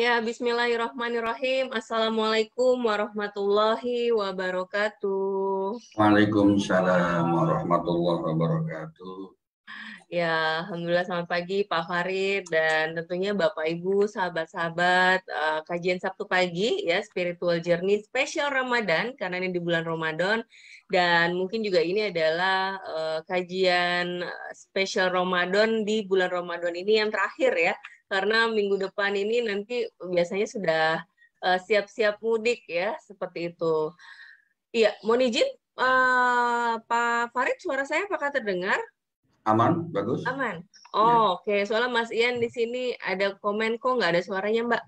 Ya, bismillahirrahmanirrahim. Assalamualaikum warahmatullahi wabarakatuh. Waalaikumsalam warahmatullahi wabarakatuh. Ya, Alhamdulillah selamat pagi Pak Farid dan tentunya Bapak Ibu, sahabat-sahabat kajian Sabtu pagi ya, Spiritual Journey spesial Ramadan karena ini di bulan Ramadan dan mungkin juga ini adalah kajian spesial Ramadan di bulan Ramadan ini yang terakhir ya, karena minggu depan ini nanti biasanya sudah siap-siap mudik ya, seperti itu. Iya, mohon izin Pak Farid, suara saya apakah terdengar? Aman, bagus. Aman. Ya. Oh, oke. Soalnya Mas Ian di sini ada komen kok nggak ada suaranya, Mbak.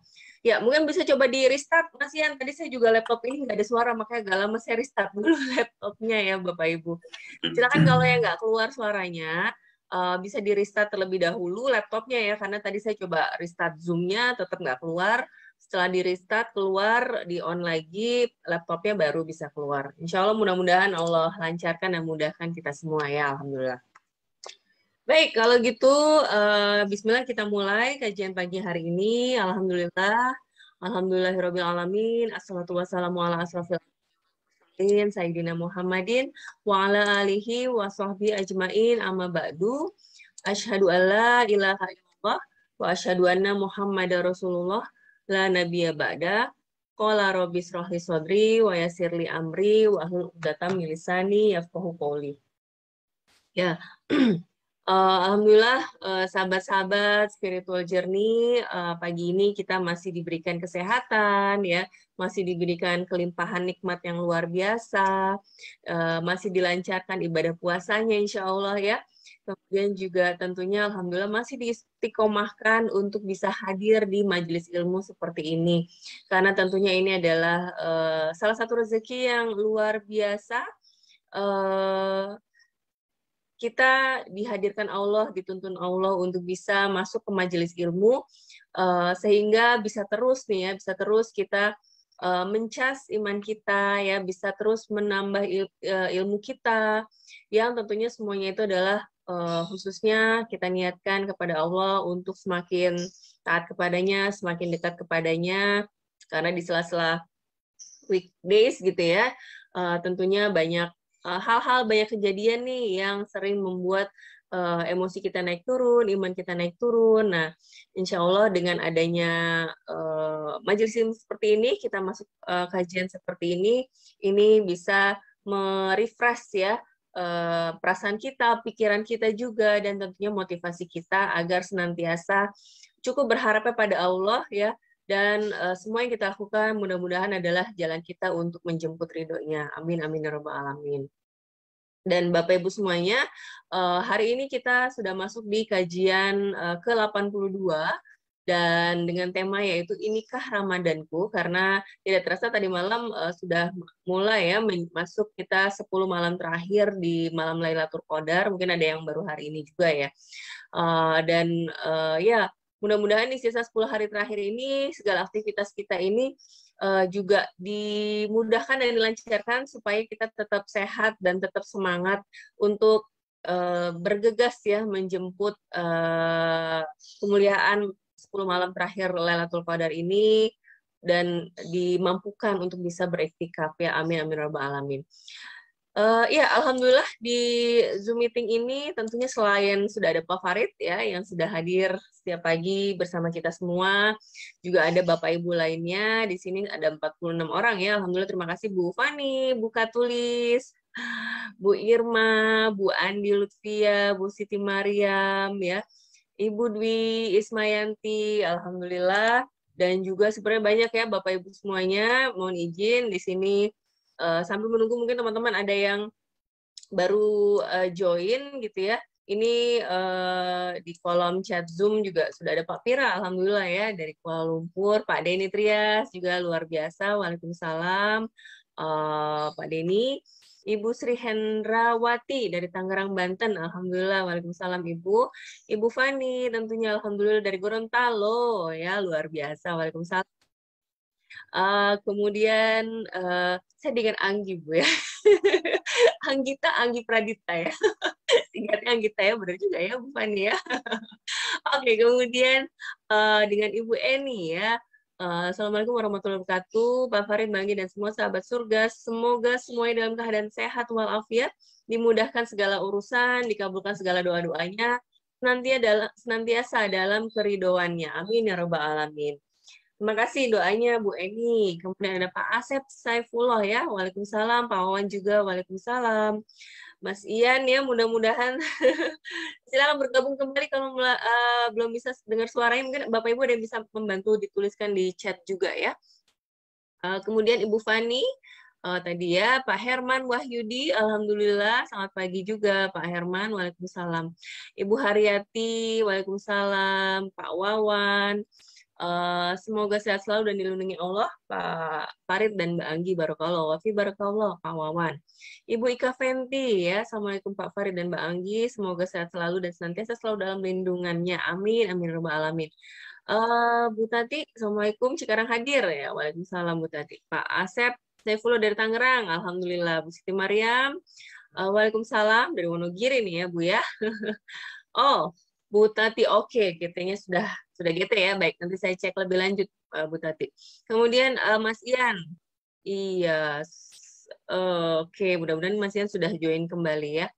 Ya, mungkin bisa coba di restart, Mas Ian. Tadi saya juga laptop ini nggak ada suara, makanya agak lama saya restart dulu laptopnya ya, Bapak Ibu. Silakan kalau yang nggak keluar suaranya, bisa di restart terlebih dahulu laptopnya ya, karena tadi saya coba restart Zoom-nya, tetap nggak keluar. Setelah di restart, keluar, di on lagi, laptopnya baru bisa keluar. Insya Allah mudah-mudahan Allah lancarkan dan mudahkan kita semua ya, Alhamdulillah. Baik, kalau gitu bismillah kita mulai kajian pagi hari ini. Alhamdulillah. Alhamdulillahirabbil alamin. Assalatu wassalamu ala asrofil mursalin sayyidina Muhammadin wa ala alihi wa sahbihi ajmain amma ba'du. Asyhadu alla ilaha illallah wa asyhadu anna Muhammadar Rasulullah la nabiyya ba'da. Qala rabbi shrah li sadri wa yassir li amri wa hlul 'uqdatam min lisani yafqahu qawli. Ya. Alhamdulillah, sahabat-sahabat Spiritual Journey, pagi ini kita masih diberikan kesehatan, ya, masih diberikan kelimpahan nikmat yang luar biasa, masih dilancarkan ibadah puasanya, insya Allah ya. Kemudian juga tentunya Alhamdulillah masih diistiqomahkan untuk bisa hadir di majelis ilmu seperti ini, karena tentunya ini adalah salah satu rezeki yang luar biasa. Kita dihadirkan Allah, dituntun Allah untuk bisa masuk ke majelis ilmu, sehingga bisa terus nih ya, bisa terus kita mencas iman kita ya, bisa terus menambah ilmu kita, yang tentunya semuanya itu adalah khususnya kita niatkan kepada Allah untuk semakin taat kepadanya, semakin dekat kepadanya, karena di sela-sela weekdays gitu ya, tentunya banyak hal-hal, banyak kejadian nih yang sering membuat emosi kita naik turun, iman kita naik turun. Nah, insya Allah dengan adanya majelis ilmu seperti ini, kita masuk kajian seperti ini bisa merefresh ya perasaan kita, pikiran kita juga, dan tentunya motivasi kita agar senantiasa cukup berharapnya pada Allah ya, dan semua yang kita lakukan mudah-mudahan adalah jalan kita untuk menjemput ridhonya. Amin, amin, ya rabbal alamin. Dan Bapak Ibu semuanya, hari ini kita sudah masuk di kajian ke-82, dan dengan tema yaitu Inikah Ramadanku, karena tidak terasa tadi malam sudah mulai ya masuk kita 10 malam terakhir di malam Lailatul Qadar, mungkin ada yang baru hari ini juga ya. Dan ya, mudah-mudahan di sisa 10 hari terakhir ini, segala aktivitas kita ini juga dimudahkan dan dilancarkan supaya kita tetap sehat dan tetap semangat untuk bergegas ya menjemput kemuliaan 10 malam terakhir Lailatul Qadar ini, dan dimampukan untuk bisa beriktikaf ya, amin, amin, rabbal alamin. Ya, Alhamdulillah di Zoom meeting ini tentunya selain sudah ada Pak Farid ya yang sudah hadir setiap pagi bersama kita semua, juga ada Bapak Ibu lainnya. Di sini ada 46 orang ya. Alhamdulillah, terima kasih Bu Fani, Bu Katulis, Bu Irma, Bu Andi Lutfia, Bu Siti Mariam ya, Ibu Dwi Ismayanti, alhamdulillah, dan juga sebenarnya banyak ya Bapak Ibu semuanya. Mohon izin di sini sambil menunggu mungkin teman-teman ada yang baru join gitu ya. Ini di kolom chat Zoom juga sudah ada Pak Pira, alhamdulillah ya, dari Kuala Lumpur. Pak Denny Trias juga luar biasa, waalaikumsalam. Pak Denny. Ibu Sri Hendrawati dari Tangerang, Banten, alhamdulillah, waalaikumsalam Ibu. Ibu Fani tentunya alhamdulillah dari Gorontalo ya, luar biasa, waalaikumsalam. Kemudian saya dengan Anggi Bu ya. Anggita, Anggi Pradita ya. Singkatnya Anggita ya, benar juga ya Bu Fani ya. Oke, kemudian dengan Ibu Eni ya. Assalamualaikum warahmatullahi wabarakatuh, Pak Farid, Bang Anggi, dan semua sahabat surga. Semoga semuanya dalam keadaan sehat walafiat, dimudahkan segala urusan, dikabulkan segala doa-doanya, senantiasa dalam keridoannya. Amin ya rabbal alamin. Terima kasih doanya Bu Eni. Kemudian ada Pak Asep Saifullah ya. Waalaikumsalam. Pak Wawan juga. Waalaikumsalam. Mas Ian ya, mudah-mudahan silakan bergabung kembali kalau belum bisa dengar suaranya. Mungkin Bapak Ibu ada yang bisa membantu dituliskan di chat juga ya. Kemudian Ibu Fani, tadi ya Pak Herman Wahyudi, alhamdulillah selamat pagi juga Pak Herman, waalaikumsalam. Ibu Haryati, waalaikumsalam. Pak Wawan, semoga sehat selalu dan dilindungi Allah, Pak Farid dan Mbak Anggi, barakallah, wafi barakallah, Pak Wawan. Ibu Ika Fenti ya, assalamualaikum Pak Farid dan Mbak Anggi, semoga sehat selalu dan senantiasa selalu dalam lindungannya, amin, amin rabbal alamin. Bu Tati, assalamualaikum, Cikarang hadir ya, waalaikumsalam Bu Tati. Pak Asep Saifullah dari Tangerang, alhamdulillah. Bu Siti Mariam, waalaikumsalam dari Wonogiri nih ya Bu ya. Oh, Bu Tati, oke, GT-nya sudah GT ya, baik. Nanti saya cek lebih lanjut, Bu Tati. Kemudian Mas Ian, iya, oke, mudah-mudahan Mas Ian sudah join kembali ya.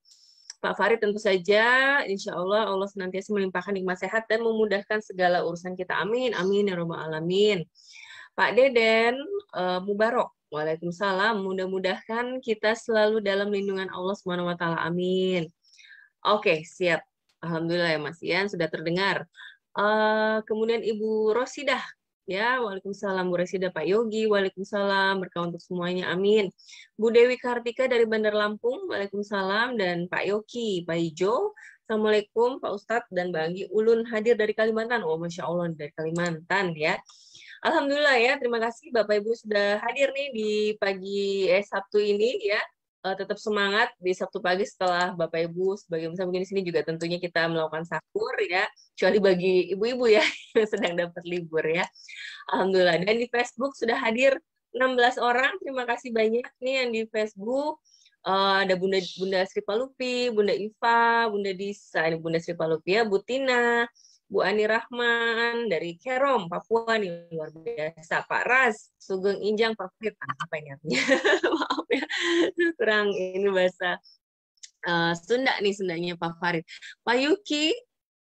Pak Farid tentu saja, insya Allah Allah senantiasa melimpahkan nikmat sehat dan memudahkan segala urusan kita. Amin, amin ya rabbal alamin. Pak Deden, Mubarok, waalaikumsalam. Mudah-mudahan kita selalu dalam lindungan Allah Subhanahu Wa Taala. Amin. Oke, siap. Alhamdulillah ya Mas Ian sudah terdengar. Kemudian Ibu Rosidah, ya, waalaikumsalam Bu Rosidah, Pak Yogi, waalaikumsalam, berkah untuk semuanya, amin. Bu Dewi Kartika dari Bandar Lampung, waalaikumsalam, dan Pak Yogi, Pak Ijo, assalamualaikum Pak Ustadz dan Mbak Anggi. Ulun hadir dari Kalimantan, oh masya Allah dari Kalimantan ya. Alhamdulillah ya, terima kasih Bapak Ibu sudah hadir nih di pagi Sabtu ini ya. Tetap semangat di Sabtu pagi setelah Bapak Ibu sebagai besar mungkin di sini juga tentunya kita melakukan sahur ya, kecuali bagi ibu-ibu ya yang sedang dapat libur ya. Alhamdulillah. Dan di Facebook sudah hadir 16 orang. Terima kasih banyak nih yang di Facebook. Ada Bunda Sri Palupi, Bunda Iva, Bunda Disa, ini Bunda Sri Palupi ya, Bu Tina, Bu Ani Rahman dari Kerom, Papua nih luar biasa. Pak Ras, Sugeng Injang, Pak Fit, apa ini artinya? Maaf ya, kurang ini bahasa Sunda nih Sundanya Pak Farid. Pak Yuki,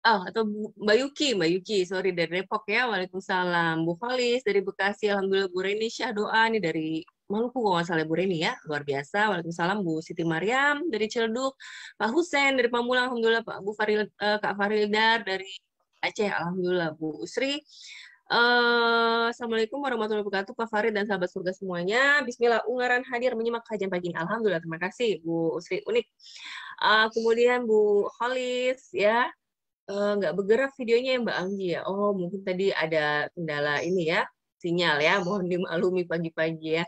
atau Mbak Yuki, sorry dari Depok ya, waalaikumsalam. Bu Falis dari Bekasi, alhamdulillah. Bu Reni Syah doa nih dari Maluku kalau nggak salah Bu Reni ya, luar biasa. Waalaikumsalam. Bu Siti Mariam dari Ciledug, Pak Husen dari Pamulang, alhamdulillah. Pak Bu Faril, Kak Farildar dari Aceh, alhamdulillah. Bu Usri, Assalamualaikum warahmatullahi wabarakatuh, Pak Farid dan sahabat surga semuanya. Bismillah, Ungaran hadir menyimak kajian pagi ini. Alhamdulillah, terima kasih Bu Usri Unik. Kemudian Bu Holis ya, nggak bergerak videonya ya Mbak Anggi ya. Oh mungkin tadi ada kendala ini ya, sinyal ya, mohon dimaklumi pagi-pagi ya.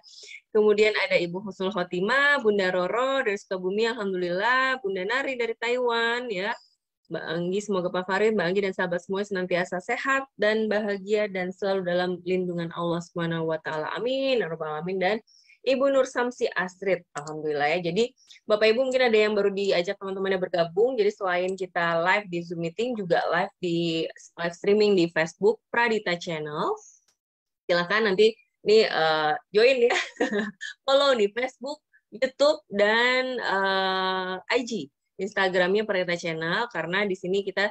Kemudian ada Ibu Husnul Khotimah, Bunda Roro dari Sukabumi, alhamdulillah. Bunda Nari dari Taiwan ya. Mbak Anggi, semoga Pak Farid, Mbak Anggi dan sahabat semua senantiasa sehat dan bahagia dan selalu dalam lindungan Allah Subhanahu wa taala. Amin. Ya rabbal alamin. Dan Ibu Nur Samsi Astrid, alhamdulillah ya. Jadi Bapak Ibu mungkin ada yang baru diajak teman-temannya bergabung. Jadi selain kita live di Zoom meeting, juga live streaming di Facebook Pradita Channel. Silakan nanti nih join ya, follow di Facebook, YouTube dan IG. Instagramnya Pradita Channel, karena di sini kita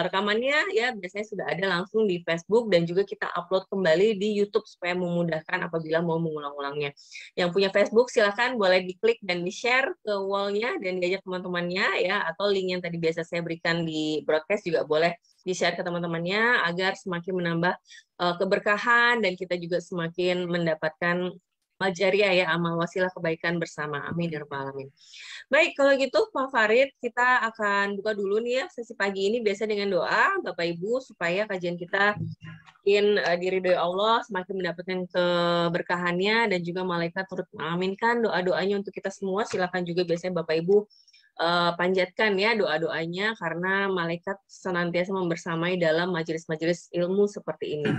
rekamannya ya biasanya sudah ada langsung di Facebook dan juga kita upload kembali di YouTube supaya memudahkan apabila mau mengulang-ulangnya. Yang punya Facebook silahkan boleh diklik dan di-share ke wall-nya dan diajak teman-temannya ya, atau link yang tadi biasa saya berikan di broadcast juga boleh di-share ke teman-temannya agar semakin menambah keberkahan dan kita juga semakin mendapatkan majariah ya, amal wasilah kebaikan bersama. Amin ya rabbal alamin. Baik, kalau gitu Pak Farid, kita akan buka dulu nih ya sesi pagi ini biasa dengan doa Bapak Ibu supaya kajian kita makin diridhoi Allah, semakin mendapatkan keberkahannya dan juga malaikat turut mengaminkan doa-doanya untuk kita semua. Silakan juga biasanya Bapak Ibu panjatkan ya doa-doanya karena malaikat senantiasa membersamai dalam majelis-majelis ilmu seperti ini.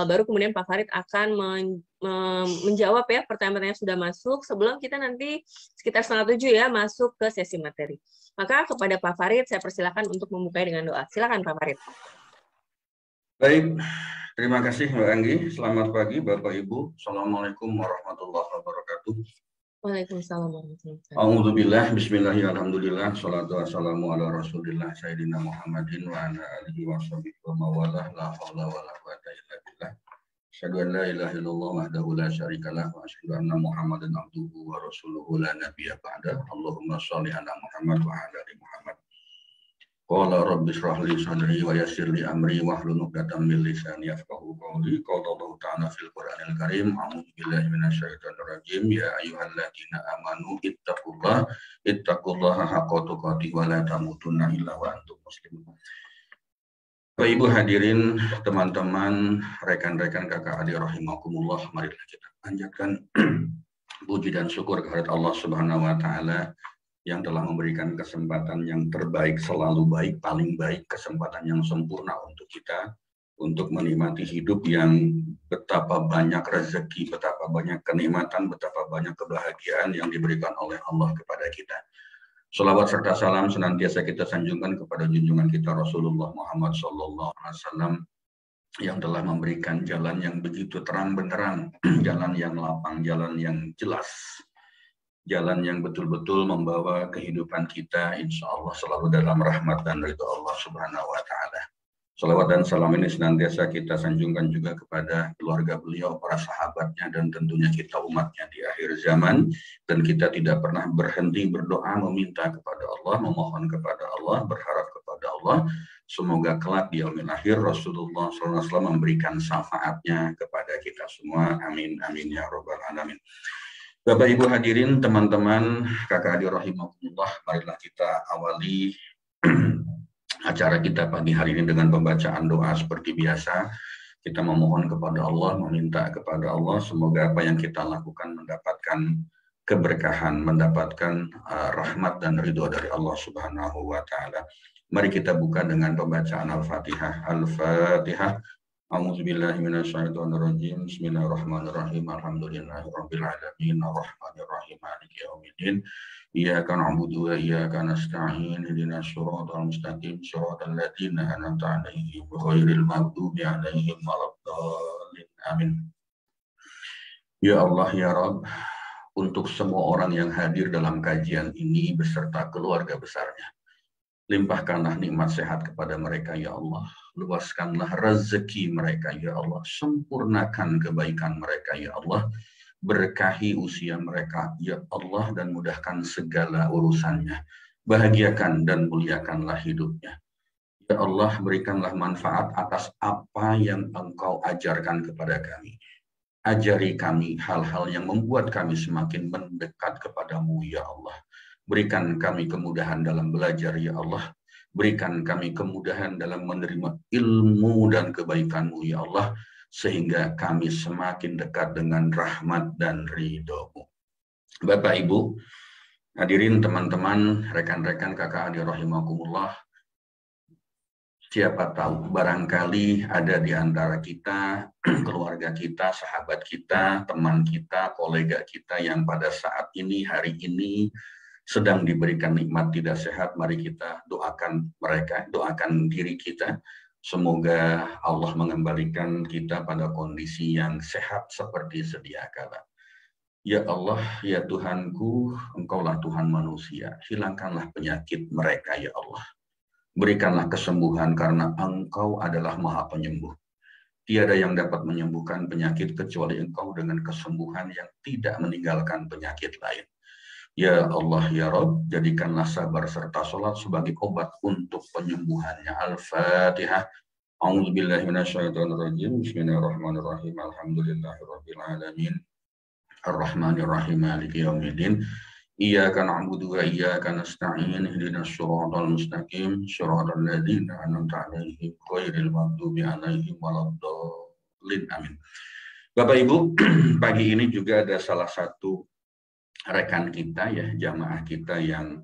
Baru kemudian Pak Farid akan menjawab ya pertanyaan-pertanyaan yang sudah masuk sebelum kita nanti sekitar 6:30 ya masuk ke sesi materi. Maka kepada Pak Farid saya persilakan untuk membuka dengan doa. Silakan Pak Farid. Baik, terima kasih Mbak Anggi. Selamat pagi Bapak Ibu. Assalamualaikum warahmatullahi wabarakatuh. Waalaikumsalam warahmatullahi wabarakatuh. Alhamdulillah, bismillah, alhamdulillah, salatu wassalamu ala rasulillah, sayyidina Muhammadin wa ala alihi wa sahbihi wa mawalah, la hawla wa la quwata illa billah. Asyhadu an la ilaha illallah wahdahu la syarikalah wa asyhadu anna Muhammadan abduhu wa rasuluhu la nabiyya ba'da. Allahumma shalli ala Muhammad wa ala ali Muhammad. Qala rabbi shrah li sadri wa yassir li amri wahlul 'uqdatam min lisani yafqahu qawli. Qala Allah ta'ala fil Qur'anil Karim, a'udzu billahi minasyaitonir rajim. Ya ayyuhalladzina amanu ittaqullaha haqqa tuqatih wa la tamutunna illa wa antum muslimun. Bapak Ibu hadirin, teman-teman, rekan-rekan kakak adik rahimakumullah, marilah kita panjatkan puji dan syukur kehadirat Allah Subhanahu wa taala yang telah memberikan kesempatan yang terbaik, selalu baik, paling baik, kesempatan yang sempurna untuk kita, untuk menikmati hidup yang betapa banyak rezeki, betapa banyak kenikmatan, betapa banyak kebahagiaan yang diberikan oleh Allah kepada kita. Shalawat serta salam senantiasa kita sanjungkan kepada junjungan kita Rasulullah Muhammad SAW yang telah memberikan jalan yang begitu terang benderang, jalan yang lapang, jalan yang jelas, jalan yang betul-betul membawa kehidupan kita insya Allah selalu dalam rahmat dan ridha Allah Subhanahu wa Ta'ala. Salawat dan salam ini senantiasa kita sanjungkan juga kepada keluarga beliau, para sahabatnya, dan tentunya kita umatnya di akhir zaman. Dan kita tidak pernah berhenti berdoa, meminta kepada Allah, memohon kepada Allah, berharap kepada Allah. Semoga kelak di yaumil akhir Rasulullah SAW memberikan syafaatnya kepada kita semua. Amin, amin ya rabbal alamin. Bapak Ibu hadirin, teman-teman, kakak adik rahimahullah, marilah kita awali acara kita pagi hari ini dengan pembacaan doa seperti biasa. Kita memohon kepada Allah, meminta kepada Allah, semoga apa yang kita lakukan mendapatkan keberkahan, mendapatkan rahmat dan ridho dari Allah Subhanahu wa Ta'ala. Mari kita buka dengan pembacaan Al-Fatihah. Al-Fatihah. A'udzubillahi minasyaitonirrajim. Bismillahirrahmanirrahim. Alhamdulillahirabbil alamin. Arrahmanirrahim. Maliki yaumiddin. Iyyaka na'budu wa iyyaka nasta'in. Ihdinas shiratal mustaqim. Shiratal ladzina an'amta 'alaihim ghairil maghdubi 'alaihim waladdallin. Amin. Ya Allah ya Rabb, untuk semua orang yang hadir dalam kajian ini beserta keluarga besarnya, limpahkanlah nikmat sehat kepada mereka ya Allah. Luaskanlah rezeki mereka ya Allah. Sempurnakan kebaikan mereka ya Allah. Berkahi usia mereka ya Allah dan mudahkan segala urusannya. Bahagiakan dan muliakanlah hidupnya. Ya Allah, berikanlah manfaat atas apa yang Engkau ajarkan kepada kami. Ajari kami hal-hal yang membuat kami semakin mendekat kepadamu ya Allah. Berikan kami kemudahan dalam belajar ya Allah. Berikan kami kemudahan dalam menerima ilmu dan kebaikan-Mu ya Allah, sehingga kami semakin dekat dengan rahmat dan ridho-Mu. Bapak Ibu hadirin, teman-teman, rekan-rekan kakak adik rahimakumullah, siapa tahu barangkali ada di antara kita, keluarga kita, sahabat kita, teman kita, kolega kita yang pada saat ini, hari ini sedang diberikan nikmat tidak sehat. Mari kita doakan mereka, doakan diri kita. Semoga Allah mengembalikan kita pada kondisi yang sehat seperti sedia kala. Ya Allah, ya Tuhanku, Engkaulah Tuhan manusia. Hilangkanlah penyakit mereka ya Allah. Berikanlah kesembuhan karena Engkau adalah Maha Penyembuh. Tiada yang dapat menyembuhkan penyakit kecuali Engkau dengan kesembuhan yang tidak meninggalkan penyakit lain. Ya Allah ya Rabb, jadikanlah sabar serta sholat sebagai obat untuk penyembuhannya. Al-Fatihah. A'udzubillahi minasyaitonirrajim. Bismillahirrahmanirrahim. Alhamdulillahirabbil alamin. Arrahmanirrahim. Maliki yaumiddin. Iyyaka na'budu wa iyyaka nasta'in. Ihdinas shiratal mustaqim. Shiratal ladzina an'amta 'alaihim ghairil maghdubi 'alaihim waladdallin. Amin. Bapak Ibu, pagi ini juga ada salah satu rekan kita ya, jamaah kita yang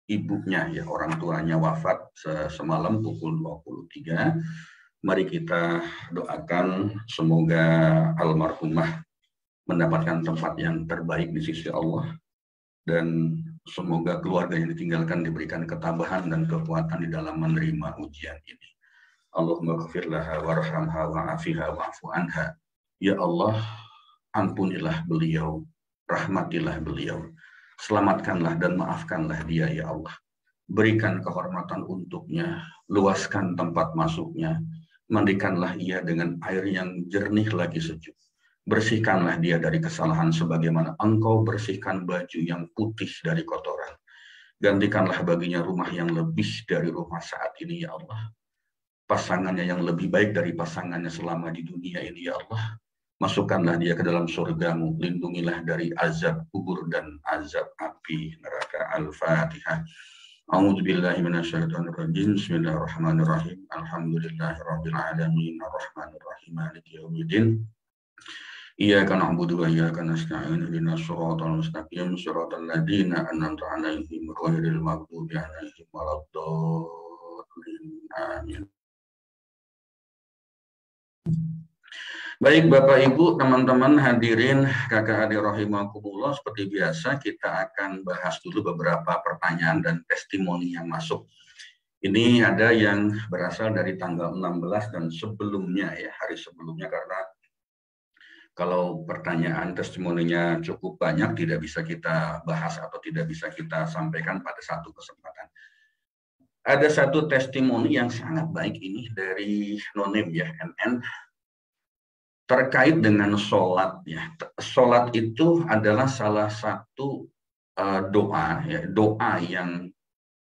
ibunya ya, orang tuanya wafat semalam pukul 23. Mari kita doakan semoga almarhumah mendapatkan tempat yang terbaik di sisi Allah, dan semoga keluarga yang ditinggalkan diberikan ketabahan dan kekuatan di dalam menerima ujian ini. Allahumma ghfir laha warhamha wa'afiha wa'fu anha. Ya Allah, ampunilah beliau, rahmatilah beliau, selamatkanlah dan maafkanlah dia ya Allah. Berikan kehormatan untuknya, luaskan tempat masuknya, mandikanlah ia dengan air yang jernih lagi sejuk. Bersihkanlah dia dari kesalahan sebagaimana Engkau bersihkan baju yang putih dari kotoran. Gantikanlah baginya rumah yang lebih dari rumah saat ini ya Allah. Pasangannya yang lebih baik dari pasangannya selama di dunia ini ya Allah. Masukkanlah dia ke dalam surgamu, lindungilah dari azab kubur dan azab api neraka. Al-Fatihah. A'udzubillahi minasyaitonirrajim. Bismillahirrahmanirrahim. Alhamdulillahirabbil alamin arrahmanir rahim maliki yaumiddin. Iyyaka na'budu wa iyyaka nasta'in ihdinas siratal mustaqim siratal ladzina an'amta 'alaihim ghairil maghdubi 'alaihim waladdallin. Amin. Baik Bapak Ibu, teman-teman hadirin kakak adik rahimakumullah, seperti biasa kita akan bahas dulu beberapa pertanyaan dan testimoni yang masuk. Ini ada yang berasal dari tanggal 16 dan sebelumnya ya, hari sebelumnya, karena kalau pertanyaan testimoninya cukup banyak tidak bisa kita bahas atau tidak bisa kita sampaikan pada satu kesempatan. Ada satu testimoni yang sangat baik ini dari Nonim ya, NN, terkait dengan sholat ya. Sholat itu adalah salah satu doa ya, doa yang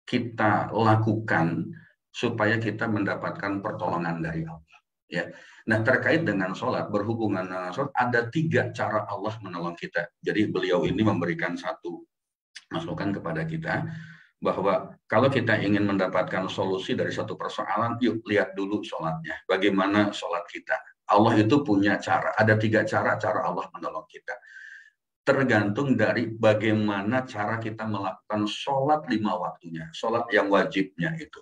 kita lakukan supaya kita mendapatkan pertolongan dari Allah ya. Nah, terkait dengan sholat, berhubungan dengan sholat, ada 3 cara Allah menolong kita. Jadi beliau ini memberikan satu masukan kepada kita bahwa kalau kita ingin mendapatkan solusi dari satu persoalan, yuk lihat dulu sholatnya, bagaimana sholat kita. Allah itu punya cara, ada 3 cara Allah menolong kita. Tergantung dari bagaimana cara kita melakukan sholat 5 waktunya, sholat yang wajibnya itu.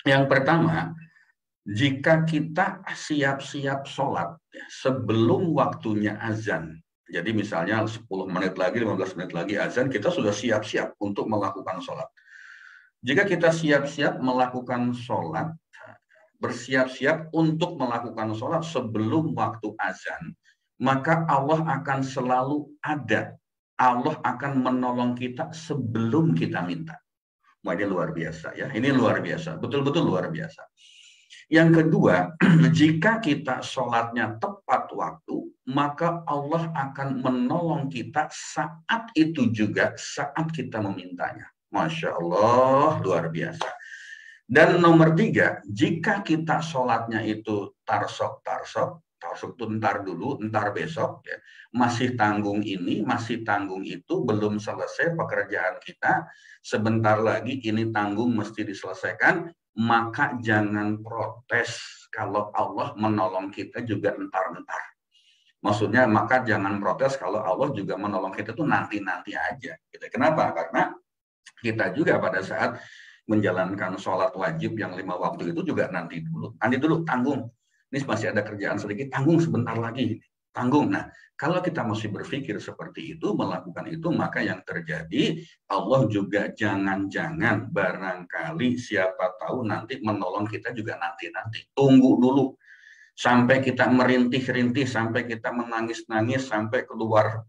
Yang pertama, jika kita siap-siap sholat ya, sebelum waktunya azan, jadi misalnya 10 menit lagi, 15 menit lagi azan, kita sudah siap-siap untuk melakukan sholat. Jika kita siap-siap melakukan sholat, bersiap-siap untuk melakukan sholat sebelum waktu azan, maka Allah akan selalu ada. Allah akan menolong kita sebelum kita minta. Wah, ini luar biasa ya. Ini luar biasa, betul-betul luar biasa. Yang kedua, jika kita sholatnya tepat waktu, maka Allah akan menolong kita saat itu juga, saat kita memintanya. Masya Allah, luar biasa. Dan nomor 3, jika kita sholatnya itu tarsok itu ntar dulu, ntar besok, ya, masih tanggung ini, masih tanggung itu, belum selesai pekerjaan kita, sebentar lagi ini tanggung mesti diselesaikan, maka jangan protes kalau Allah menolong kita juga entar-entar. Maksudnya, maka jangan protes kalau Allah juga menolong kita tuh nanti-nanti aja. Gitu. Kenapa? Karena kita juga pada saat menjalankan sholat wajib yang 5 waktu itu juga nanti dulu, tanggung. Ini masih ada kerjaan sedikit, tanggung sebentar lagi, tanggung. Nah, kalau kita masih berpikir seperti itu, melakukan itu, maka yang terjadi Allah juga jangan-jangan barangkali siapa tahu nanti menolong kita juga nanti-nanti. Tunggu dulu sampai kita merintih-rintih, sampai kita menangis-nangis, sampai keluar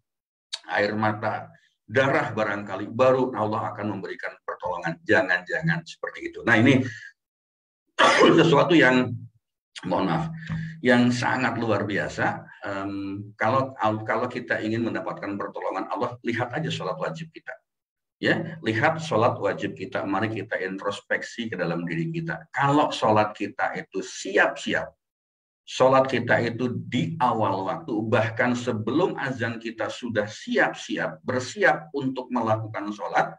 air mata, darah barangkali, baru Allah akan memberikan pertolongan. Jangan-jangan seperti itu. Nah, ini sesuatu yang, mohon maaf, yang sangat luar biasa. Kalau kita ingin mendapatkan pertolongan Allah, lihat aja sholat wajib kita. Ya, lihat sholat wajib kita. Mari kita introspeksi ke dalam diri kita. Kalau sholat kita itu siap-siap, sholat kita itu di awal waktu, bahkan sebelum azan kita sudah siap-siap, bersiap untuk melakukan sholat,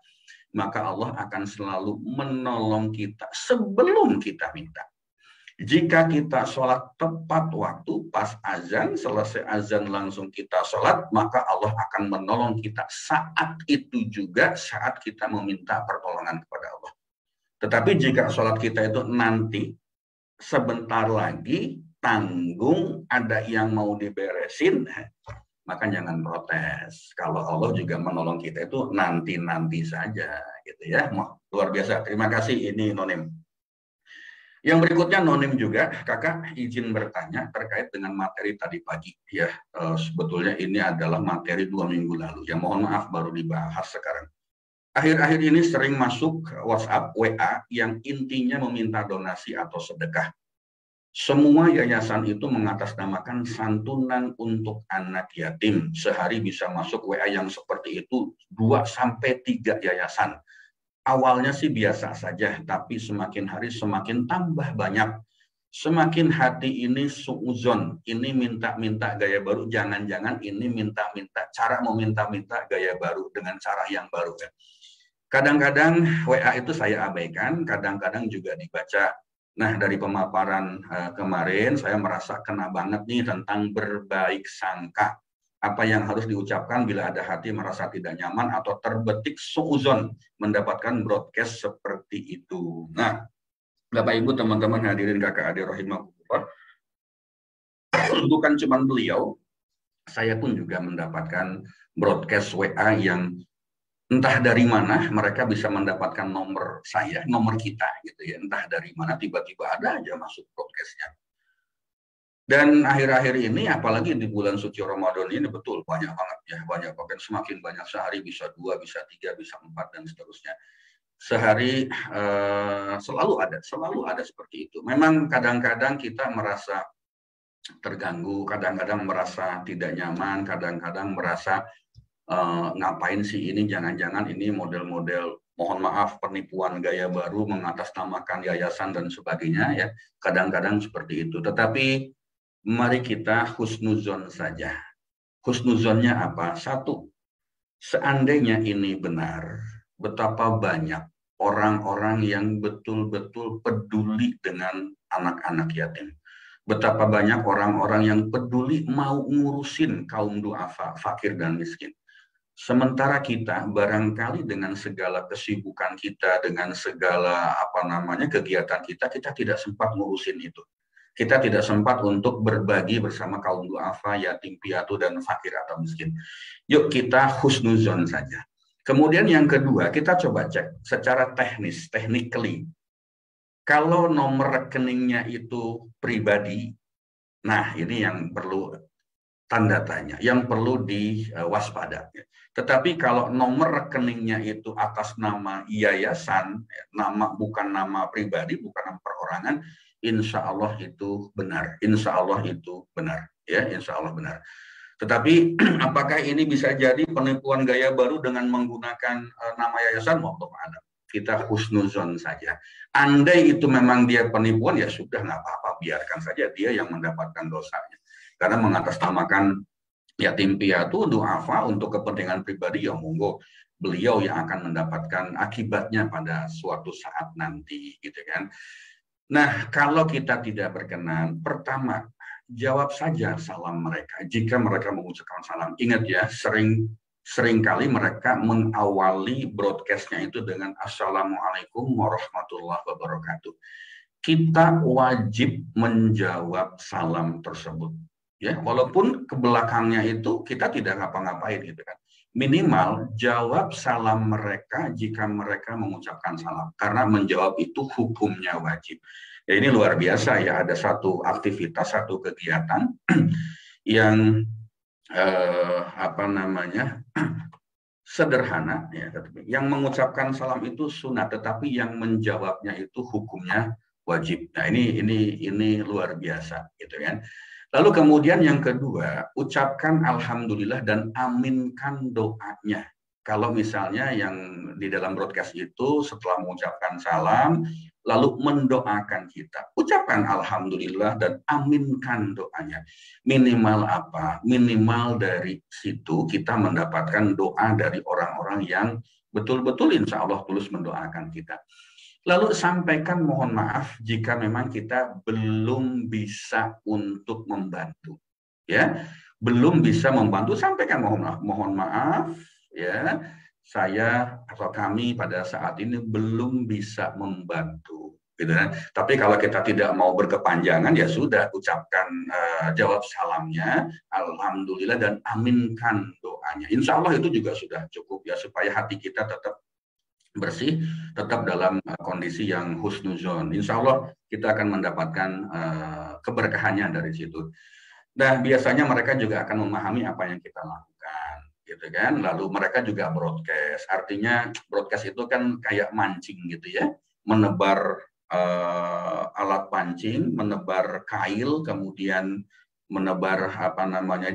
maka Allah akan selalu menolong kita sebelum kita minta. Jika kita sholat tepat waktu, pas azan, selesai azan langsung kita sholat, maka Allah akan menolong kita saat itu juga, saat kita meminta pertolongan kepada Allah. Tetapi jika sholat kita itu nanti, sebentar lagi, tanggung, ada yang mau diberesin, maka jangan protes. Kalau Allah juga menolong kita itu nanti-nanti saja, gitu ya. Luar biasa. Terima kasih, ini Nonim. Yang berikutnya nonim juga, kakak izin bertanya terkait dengan materi tadi pagi ya. Sebetulnya ini adalah materi 2 minggu lalu. Ya mohon maaf baru dibahas sekarang. Akhir-akhir ini sering masuk WhatsApp, WA yang intinya meminta donasi atau sedekah. Semua yayasan itu mengatasnamakan santunan untuk anak yatim. Sehari bisa masuk WA yang seperti itu 2-3 yayasan. Awalnya sih biasa saja, tapi semakin hari semakin tambah banyak. Semakin hati ini suuzon, ini minta-minta gaya baru, jangan-jangan ini minta-minta, cara meminta-minta gaya baru dengan cara yang baru. Kadang-kadang WA itu saya abaikan, kadang-kadang juga dibaca. Nah, dari pemaparan kemarin, saya merasa kena banget nih tentang berbaik sangka. Apa yang harus diucapkan bila ada hati merasa tidak nyaman atau terbetik suuzon mendapatkan broadcast seperti itu. Nah, Bapak Ibu teman-teman hadirin kakak adik rahimahullah, bukan cuma beliau, saya pun juga mendapatkan broadcast WA yang entah dari mana mereka bisa mendapatkan nomor saya, nomor kita gitu ya, entah dari mana tiba-tiba ada aja masuk broadcastnya. Dan akhir-akhir ini, apalagi di bulan suci Ramadan ini, betul banyak banget ya, banyak banget, semakin banyak, sehari bisa 2, bisa 3, bisa 4 dan seterusnya. Sehari selalu ada seperti itu. Memang kadang-kadang kita merasa terganggu, kadang-kadang merasa tidak nyaman, kadang-kadang merasa ngapain sih ini, jangan-jangan ini model-model mohon maaf penipuan gaya baru mengatasnamakan yayasan dan sebagainya ya. Kadang-kadang seperti itu. Tetapi mari kita husnuzon saja. Husnuzonnya apa? Satu, seandainya ini benar, betapa banyak orang-orang yang betul-betul peduli dengan anak-anak yatim. Betapa banyak orang-orang yang peduli mau ngurusin kaum duafa, fakir dan miskin. Sementara kita barangkali dengan segala kesibukan kita, dengan segala kegiatan kita tidak sempat ngurusin itu. Kita tidak sempat untuk berbagi bersama kaum duafa, yatim piatu dan fakir atau miskin. Yuk kita husnuzon saja. Kemudian yang kedua, kita coba cek secara teknis, technically. Kalau nomor rekeningnya itu pribadi, nah ini yang perlu tanda tanya, yang perlu diwaspada. Tetapi kalau nomor rekeningnya itu atas nama yayasan, nama bukan nama pribadi, bukan nama perorangan, insya Allah itu benar. Insya Allah itu benar. Ya, insya Allah benar. Tetapi apakah ini bisa jadi penipuan gaya baru dengan menggunakan nama yayasan? Wallahu a'lam. Kita husnuzon saja. Andai itu memang dia penipuan, ya sudah nggak apa-apa, biarkan saja dia yang mendapatkan dosanya. Karena mengatasnamakan yatim piatu, duafa untuk kepentingan pribadi, ya monggo beliau yang akan mendapatkan akibatnya pada suatu saat nanti, gitu kan. Nah, kalau kita tidak berkenan, pertama jawab saja salam mereka. Jika mereka mengucapkan salam, ingat ya, seringkali mereka mengawali broadcastnya itu dengan Assalamualaikum warahmatullahi wabarakatuh. Kita wajib menjawab salam tersebut. Ya, walaupun ke belakangnya itu kita tidak ngapa-ngapain gitu kan. Minimal jawab salam mereka jika mereka mengucapkan salam. Karena menjawab itu hukumnya wajib. Ya, ini luar biasa ya, ada satu aktivitas, satu kegiatan yang sederhana ya, yang mengucapkan salam itu sunat, tetapi yang menjawabnya itu hukumnya wajib. Nah, ini luar biasa gitu kan. Lalu kemudian yang kedua, ucapkan alhamdulillah dan aminkan doanya. Kalau misalnya yang di dalam broadcast itu setelah mengucapkan salam, lalu mendoakan kita. Ucapkan alhamdulillah dan aminkan doanya. Minimal apa? Minimal dari situ kita mendapatkan doa dari orang-orang yang betul-betul insya Allah tulus mendoakan kita. Lalu sampaikan mohon maaf jika memang kita belum bisa untuk membantu. Ya, belum bisa membantu, sampaikan mohon maaf ya, saya atau kami pada saat ini belum bisa membantu, gitu kan. Tapi kalau kita tidak mau berkepanjangan, ya sudah, ucapkan jawab salamnya alhamdulillah dan aminkan doanya. Insya Allah itu juga sudah cukup ya, supaya hati kita tetap bersih, tetap dalam kondisi yang husnuzon. Insya Allah kita akan mendapatkan keberkahannya dari situ. Nah, biasanya mereka juga akan memahami apa yang kita lakukan, gitu kan. Lalu mereka juga broadcast. Artinya broadcast itu kan kayak mancing gitu ya, menebar alat pancing, menebar kail, kemudian menebar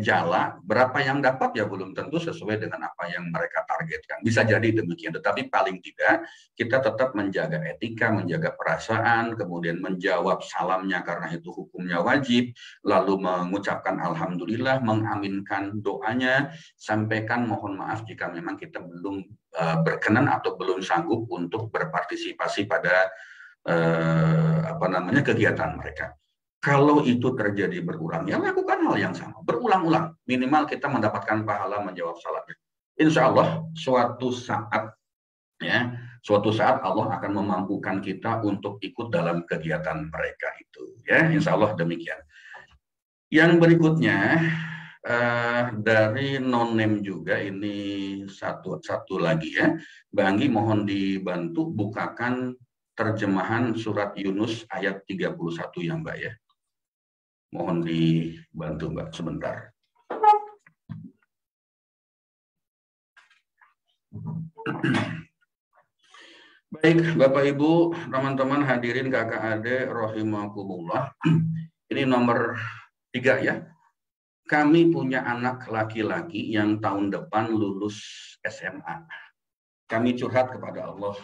jala. Berapa yang dapat ya belum tentu sesuai dengan apa yang mereka targetkan. Bisa jadi demikian, tetapi paling tidak kita tetap menjaga etika, menjaga perasaan, kemudian menjawab salamnya karena itu hukumnya wajib, lalu mengucapkan alhamdulillah, mengaminkan doanya, sampaikan mohon maaf jika memang kita belum berkenan atau belum sanggup untuk berpartisipasi pada kegiatan mereka. Kalau itu terjadi berulang, ya lakukan hal yang sama, berulang-ulang. Minimal kita mendapatkan pahala menjawab salatnya. Insya Allah suatu saat Allah akan memampukan kita untuk ikut dalam kegiatan mereka itu. Ya, insya Allah demikian. Yang berikutnya dari non-name juga, ini satu lagi ya. Mbak Anggi mohon dibantu bukakan terjemahan surat Yunus ayat 31 ya Mbak ya. Mohon dibantu Mbak sebentar. Baik Bapak Ibu, teman-teman hadirin kakak adik rahimakumullah. Ini nomor 3 ya. Kami punya anak laki-laki yang tahun depan lulus SMA. Kami curhat kepada Allah.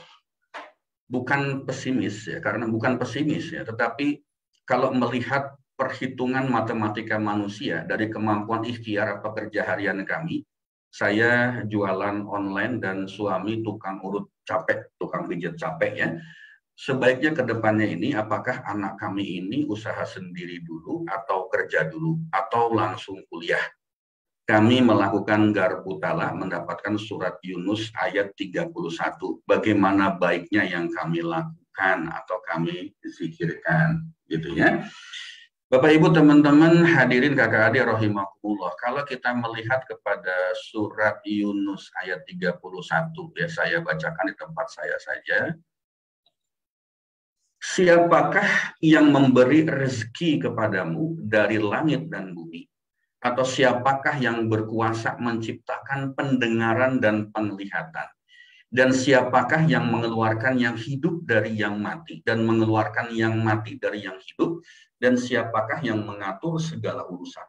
Bukan pesimis ya, karena bukan pesimis ya, tetapi kalau melihat perhitungan matematika manusia dari kemampuan ikhtiar pekerja harian kami, saya jualan online dan suami tukang urut capek, tukang pijat capek ya. Sebaiknya ke depannya ini apakah anak kami ini usaha sendiri dulu atau kerja dulu atau langsung kuliah? Kami melakukan garpu tala mendapatkan surat Yunus ayat 31. Bagaimana baiknya yang kami lakukan atau kami zikirkan gitu ya. Bapak Ibu teman-teman hadirin kakak adik rahimakumullah, kalau kita melihat kepada surat Yunus ayat 31 ya, saya bacakan di tempat saya saja. Siapakah yang memberi rezeki kepadamu dari langit dan bumi? Atau siapakah yang berkuasa menciptakan pendengaran dan penglihatan? Dan siapakah yang mengeluarkan yang hidup dari yang mati dan mengeluarkan yang mati dari yang hidup? Dan siapakah yang mengatur segala urusan?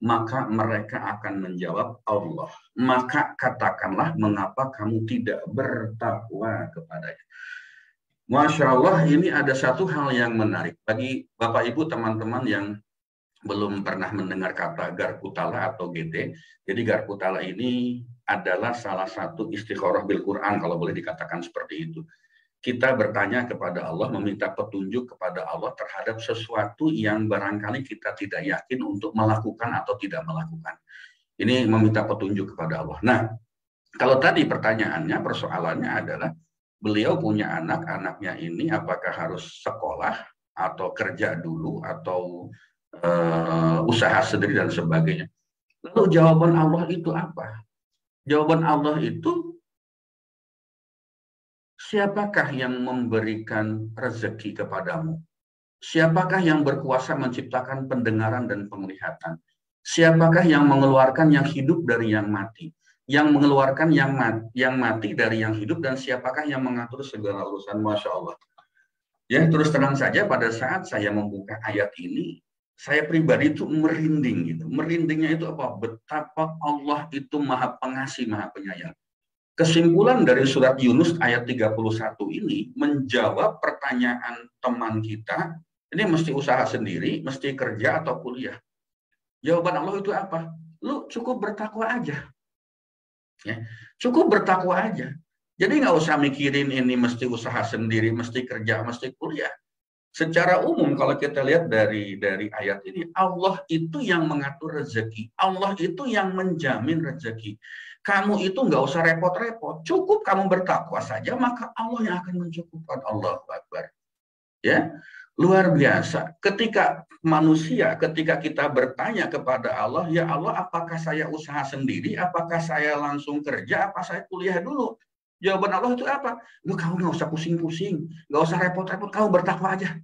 Maka mereka akan menjawab Allah. Maka katakanlah mengapa kamu tidak bertakwa kepadanya. Masya Allah, ini ada satu hal yang menarik bagi Bapak Ibu teman-teman yang belum pernah mendengar kata garpu tala atau GT. Jadi garpu tala ini adalah salah satu istikharah bil Quran, kalau boleh dikatakan seperti itu. Kita bertanya kepada Allah, meminta petunjuk kepada Allah terhadap sesuatu yang barangkali kita tidak yakin untuk melakukan atau tidak melakukan. Ini meminta petunjuk kepada Allah. Nah, kalau tadi pertanyaannya, persoalannya adalah beliau punya anak, anaknya ini apakah harus sekolah atau kerja dulu atau usaha sendiri dan sebagainya. Lalu jawaban Allah itu apa? Jawaban Allah itu, siapakah yang memberikan rezeki kepadamu? Siapakah yang berkuasa menciptakan pendengaran dan penglihatan? Siapakah yang mengeluarkan yang hidup dari yang mati? Yang mengeluarkan yang mati dari yang hidup, dan siapakah yang mengatur segala urusan? Masya Allah. Ya, terus terang saja pada saat saya membuka ayat ini, saya pribadi itu merinding gitu. Merindingnya itu apa? Betapa Allah itu maha pengasih, maha penyayang. Kesimpulan dari surat Yunus ayat 31 ini menjawab pertanyaan teman kita, ini mesti usaha sendiri, mesti kerja atau kuliah. Jawaban Allah itu apa? Lu cukup bertakwa aja. Ya, cukup bertakwa aja. Jadi nggak usah mikirin ini mesti usaha sendiri, mesti kerja, mesti kuliah. Secara umum kalau kita lihat dari ayat ini, Allah itu yang mengatur rezeki. Allah itu yang menjamin rezeki. Kamu itu nggak usah repot-repot, cukup kamu bertakwa saja, maka Allah yang akan mencukupkan. Allahu Akbar. Ya, luar biasa. Ketika ketika kita bertanya kepada Allah, ya Allah, apakah saya usaha sendiri, apakah saya langsung kerja, apa saya kuliah dulu? Jawaban Allah itu apa? Lu kamu nggak usah pusing-pusing, nggak usah repot-repot, kamu bertakwa aja.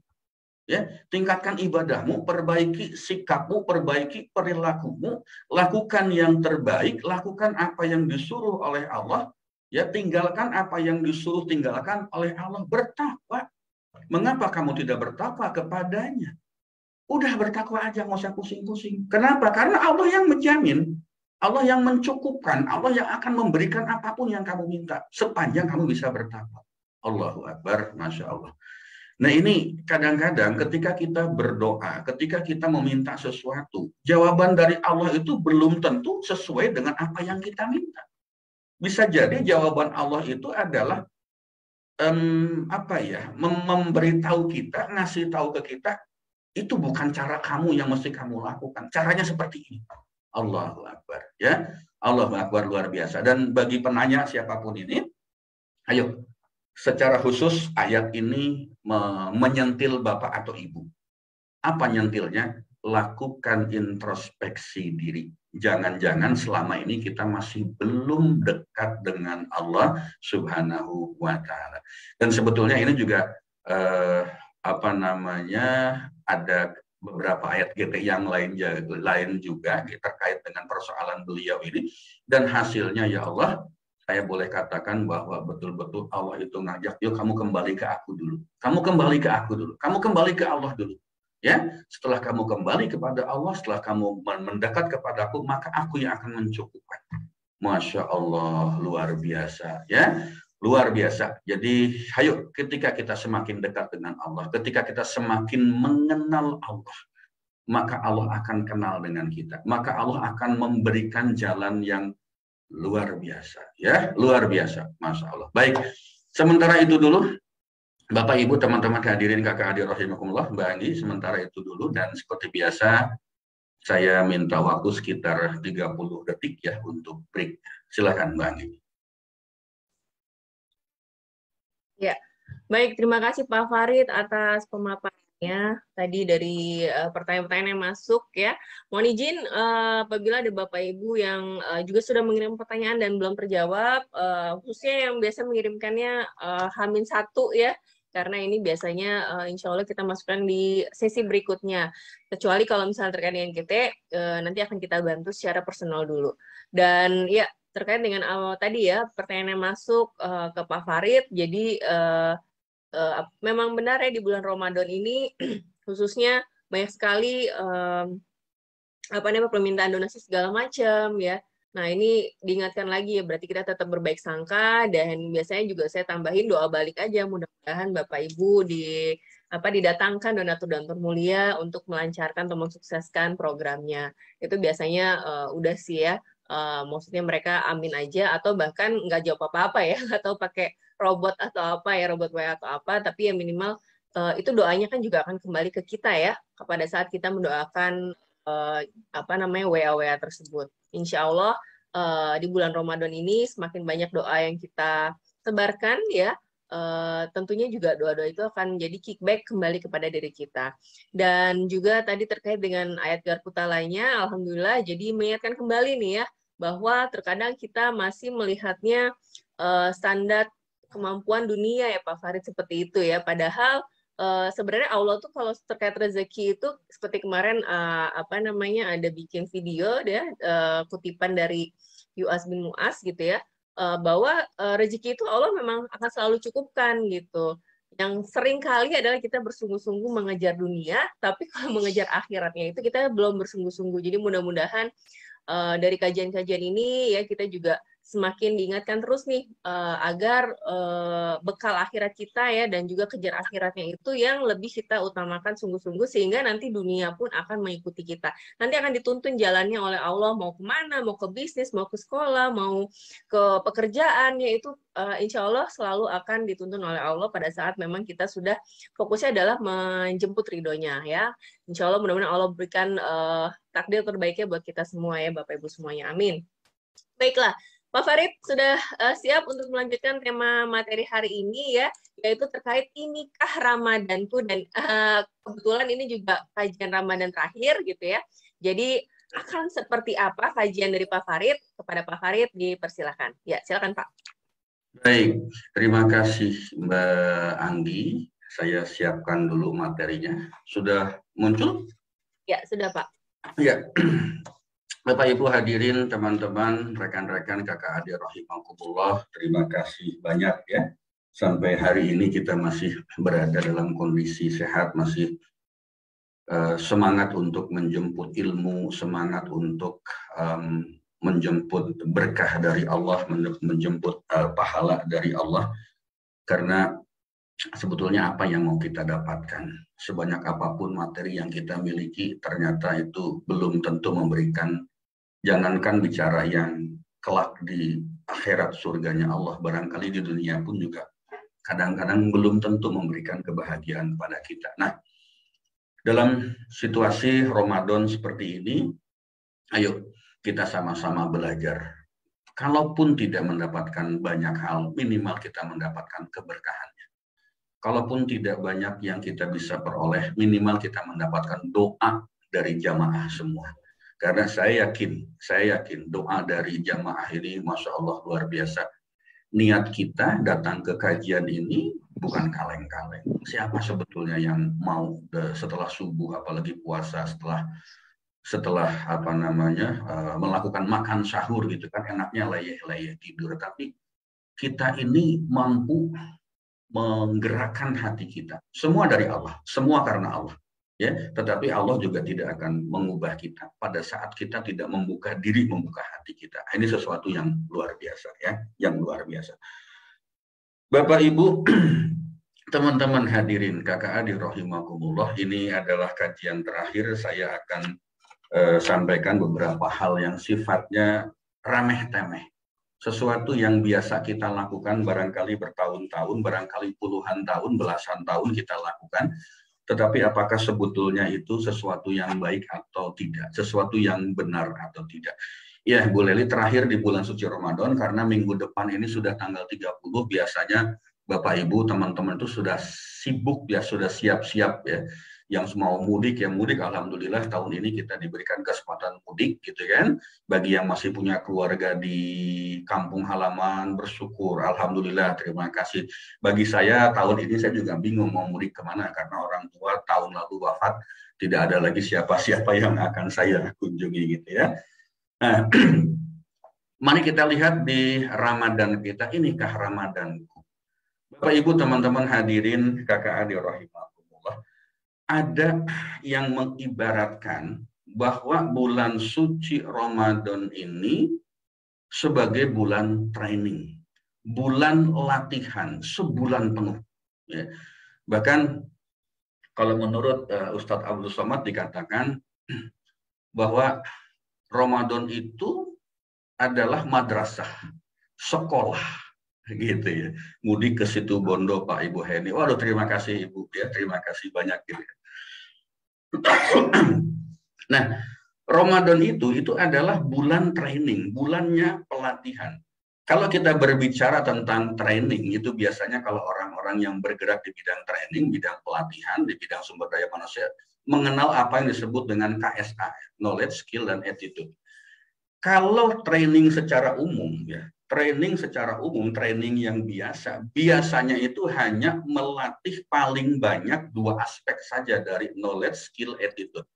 Ya, tingkatkan ibadahmu, perbaiki sikapmu, perbaiki perilakumu, lakukan yang terbaik, lakukan apa yang disuruh oleh Allah, ya, tinggalkan apa yang disuruh tinggalkan oleh Allah, bertakwa. Mengapa kamu tidak bertakwa kepadanya? Udah bertakwa aja, nggak usah pusing-pusing. Kenapa? Karena Allah yang menjamin, Allah yang mencukupkan, Allah yang akan memberikan apapun yang kamu minta, sepanjang kamu bisa bertakwa. Allahu Akbar, Masya Allah. Nah ini kadang-kadang ketika kita berdoa, ketika kita meminta sesuatu, jawaban dari Allah itu belum tentu sesuai dengan apa yang kita minta. Bisa jadi jawaban Allah itu adalah memberitahu kita, ngasih tahu ke kita, itu bukan cara kamu yang mesti kamu lakukan. Caranya seperti ini. Allahu Akbar. Ya, Allahu Akbar, luar biasa. Dan bagi penanya siapapun ini, ayo. Secara khusus ayat ini menyentil Bapak atau Ibu. Apa nyentilnya? Lakukan introspeksi diri. Jangan-jangan selama ini kita masih belum dekat dengan Allah Subhanahu wa Ta'ala. Dan sebetulnya ini juga ada beberapa ayat GT yang lain juga terkait dengan persoalan beliau ini. Dan hasilnya ya Allah, saya boleh katakan bahwa betul-betul Allah itu ngajak, yuk kamu kembali ke aku dulu. Kamu kembali ke aku dulu. Kamu kembali ke Allah dulu. Ya, setelah kamu kembali kepada Allah, setelah kamu mendekat kepada aku, maka aku yang akan mencukupkan. Masya Allah, luar biasa. Ya, luar biasa. Jadi, ayo ketika kita semakin dekat dengan Allah, ketika kita semakin mengenal Allah, maka Allah akan kenal dengan kita. Maka Allah akan memberikan jalan yang luar biasa, ya, luar biasa, Masya Allah. Baik, sementara itu dulu, Bapak Ibu, teman-teman hadirin kakak adik rahimakumullah, Mbak Anggi, sementara itu dulu, dan seperti biasa, saya minta waktu sekitar 30 detik ya untuk break. Silakan Mbak Anggi. Ya, baik, terima kasih Pak Farid atas pemaparannya tadi dari pertanyaan-pertanyaan yang masuk ya. Mohon izin apabila ada Bapak Ibu yang juga sudah mengirim pertanyaan dan belum terjawab, khususnya yang biasa mengirimkannya H-1 ya, karena ini biasanya insya Allah kita masukkan di sesi berikutnya. Kecuali kalau misalnya terkait dengan kita, nanti akan kita bantu secara personal dulu. Dan ya, terkait dengan tadi ya, pertanyaan yang masuk ke Pak Farid, jadi memang benar ya di bulan Ramadan ini khususnya banyak sekali permintaan donasi segala macam ya. Nah ini diingatkan lagi ya, berarti kita tetap berbaik sangka, dan biasanya juga saya tambahin doa balik aja, mudah-mudahan Bapak Ibu didatangkan donatur-donatur mulia untuk melancarkan atau mensukseskan programnya. Itu biasanya udah sih ya. Maksudnya mereka amin aja atau bahkan nggak jawab apa-apa ya, atau pakai robot atau apa ya, robot WA atau apa, tapi ya minimal itu doanya kan juga akan kembali ke kita ya, pada saat kita mendoakan WA tersebut. Insya Allah di bulan Ramadan ini semakin banyak doa yang kita sebarkan ya, tentunya juga doa-doa itu akan jadi kickback kembali kepada diri kita. Dan juga tadi terkait dengan ayat Garputa lainnya, alhamdulillah jadi mengingatkan kembali nih ya, bahwa terkadang kita masih melihatnya standar kemampuan dunia ya Pak Farid seperti itu ya, padahal sebenarnya Allah tuh kalau terkait rezeki itu seperti kemarin ada bikin video ya, kutipan dari Yu'as bin Mu'az gitu ya, bahwa rezeki itu Allah memang akan selalu cukupkan gitu. Yang sering kali adalah kita bersungguh-sungguh mengejar dunia, tapi kalau mengejar akhiratnya itu kita belum bersungguh-sungguh. Jadi mudah-mudahan dari kajian-kajian ini ya kita juga semakin diingatkan terus nih agar bekal akhirat kita ya, dan juga kejar akhiratnya itu yang lebih kita utamakan sungguh-sungguh, sehingga nanti dunia pun akan mengikuti kita. Nanti akan dituntun jalannya oleh Allah, mau kemana, mau ke bisnis, mau ke sekolah, mau ke pekerjaan, yaitu insya Allah selalu akan dituntun oleh Allah pada saat memang kita sudah fokusnya adalah menjemput ridhonya ya. Insya Allah mudah-mudahan Allah berikan takdir terbaiknya buat kita semua ya Bapak Ibu semuanya. Amin. Baiklah, Pak Farid sudah siap untuk melanjutkan tema materi hari ini ya, yaitu terkait inikah Ramadanku, dan kebetulan ini juga kajian Ramadan terakhir gitu ya. Jadi akan seperti apa kajian dari Pak Farid? Kepada Pak Farid dipersilakan. Ya, silakan Pak. Baik, terima kasih Mbak Anggi. Saya siapkan dulu materinya. Sudah muncul? Ya, sudah Pak. Ya, Bapak Ibu hadirin, teman-teman, rekan-rekan kakak adik rahimakumullah, terima kasih banyak ya. Sampai hari ini kita masih berada dalam kondisi sehat, masih semangat untuk menjemput ilmu, semangat untuk menjemput berkah dari Allah, menjemput pahala dari Allah. Karena sebetulnya apa yang mau kita dapatkan, sebanyak apapun materi yang kita miliki, ternyata itu belum tentu memberikan, jangankan bicara yang kelak di akhirat surganya Allah, barangkali di dunia pun juga kadang-kadang belum tentu memberikan kebahagiaan pada kita. Nah, dalam situasi Ramadan seperti ini, ayo kita sama-sama belajar. Kalaupun tidak mendapatkan banyak hal, minimal kita mendapatkan keberkahannya. Kalaupun tidak banyak yang kita bisa peroleh, minimal kita mendapatkan doa dari jamaah semua. Karena saya yakin doa dari jamaah ini, Masya Allah, luar biasa. Niat kita datang ke kajian ini bukan kaleng-kaleng. Siapa sebetulnya yang mau setelah subuh, apalagi puasa, setelah melakukan makan sahur gitu kan, enaknya leyeh-leyeh tidur. Tapi kita ini mampu menggerakkan hati kita. Semua dari Allah, semua karena Allah. Ya, tetapi Allah juga tidak akan mengubah kita pada saat kita tidak membuka diri, membuka hati kita. Ini sesuatu yang luar biasa ya, yang luar biasa. Bapak Ibu, teman-teman hadirin kakak adik rahimakumullah, ini adalah kajian terakhir. Saya akan sampaikan beberapa hal yang sifatnya remeh-temeh. Sesuatu yang biasa kita lakukan barangkali bertahun-tahun, barangkali puluhan tahun, belasan tahun kita lakukan. Tetapi apakah sebetulnya itu sesuatu yang baik atau tidak? Sesuatu yang benar atau tidak? Ya, Bu Leli, terakhir di bulan suci Ramadan, karena minggu depan ini sudah tanggal 30, biasanya Bapak Ibu, teman-teman itu sudah sibuk ya, sudah siap-siap ya. Yang mau mudik, yang mudik, alhamdulillah tahun ini kita diberikan kesempatan mudik gitu kan. Bagi yang masih punya keluarga di kampung halaman, bersyukur, alhamdulillah, terima kasih. Bagi saya tahun ini saya juga bingung mau mudik kemana, karena orang tua tahun lalu wafat, tidak ada lagi siapa-siapa yang akan saya kunjungi gitu ya. Nah, mari kita lihat di Ramadan kita, inikah Ramadanku? Bapak Ibu teman-teman hadirin kakak adik rahimahumullah, ada yang mengibaratkan bahwa bulan suci Ramadan ini sebagai bulan training, bulan latihan, sebulan penuh. Ya. Bahkan kalau menurut Ustadz Abdul Somad dikatakan bahwa Ramadan itu adalah madrasah, sekolah, gitu ya. Mudik ke situ Bondo Pak Ibu Heni. Waduh, terima kasih Ibu ya, terima kasih banyak gitu ya. Nah, Ramadan itu adalah bulan training, bulannya pelatihan. Kalau kita berbicara tentang training, itu biasanya kalau orang-orang yang bergerak di bidang training, bidang pelatihan, di bidang sumber daya manusia, mengenal apa yang disebut dengan KSA, knowledge, skill, dan attitude. Kalau training secara umum, ya, training secara umum, training yang biasa, biasanya itu hanya melatih paling banyak dua aspek saja dari knowledge, skill, attitude.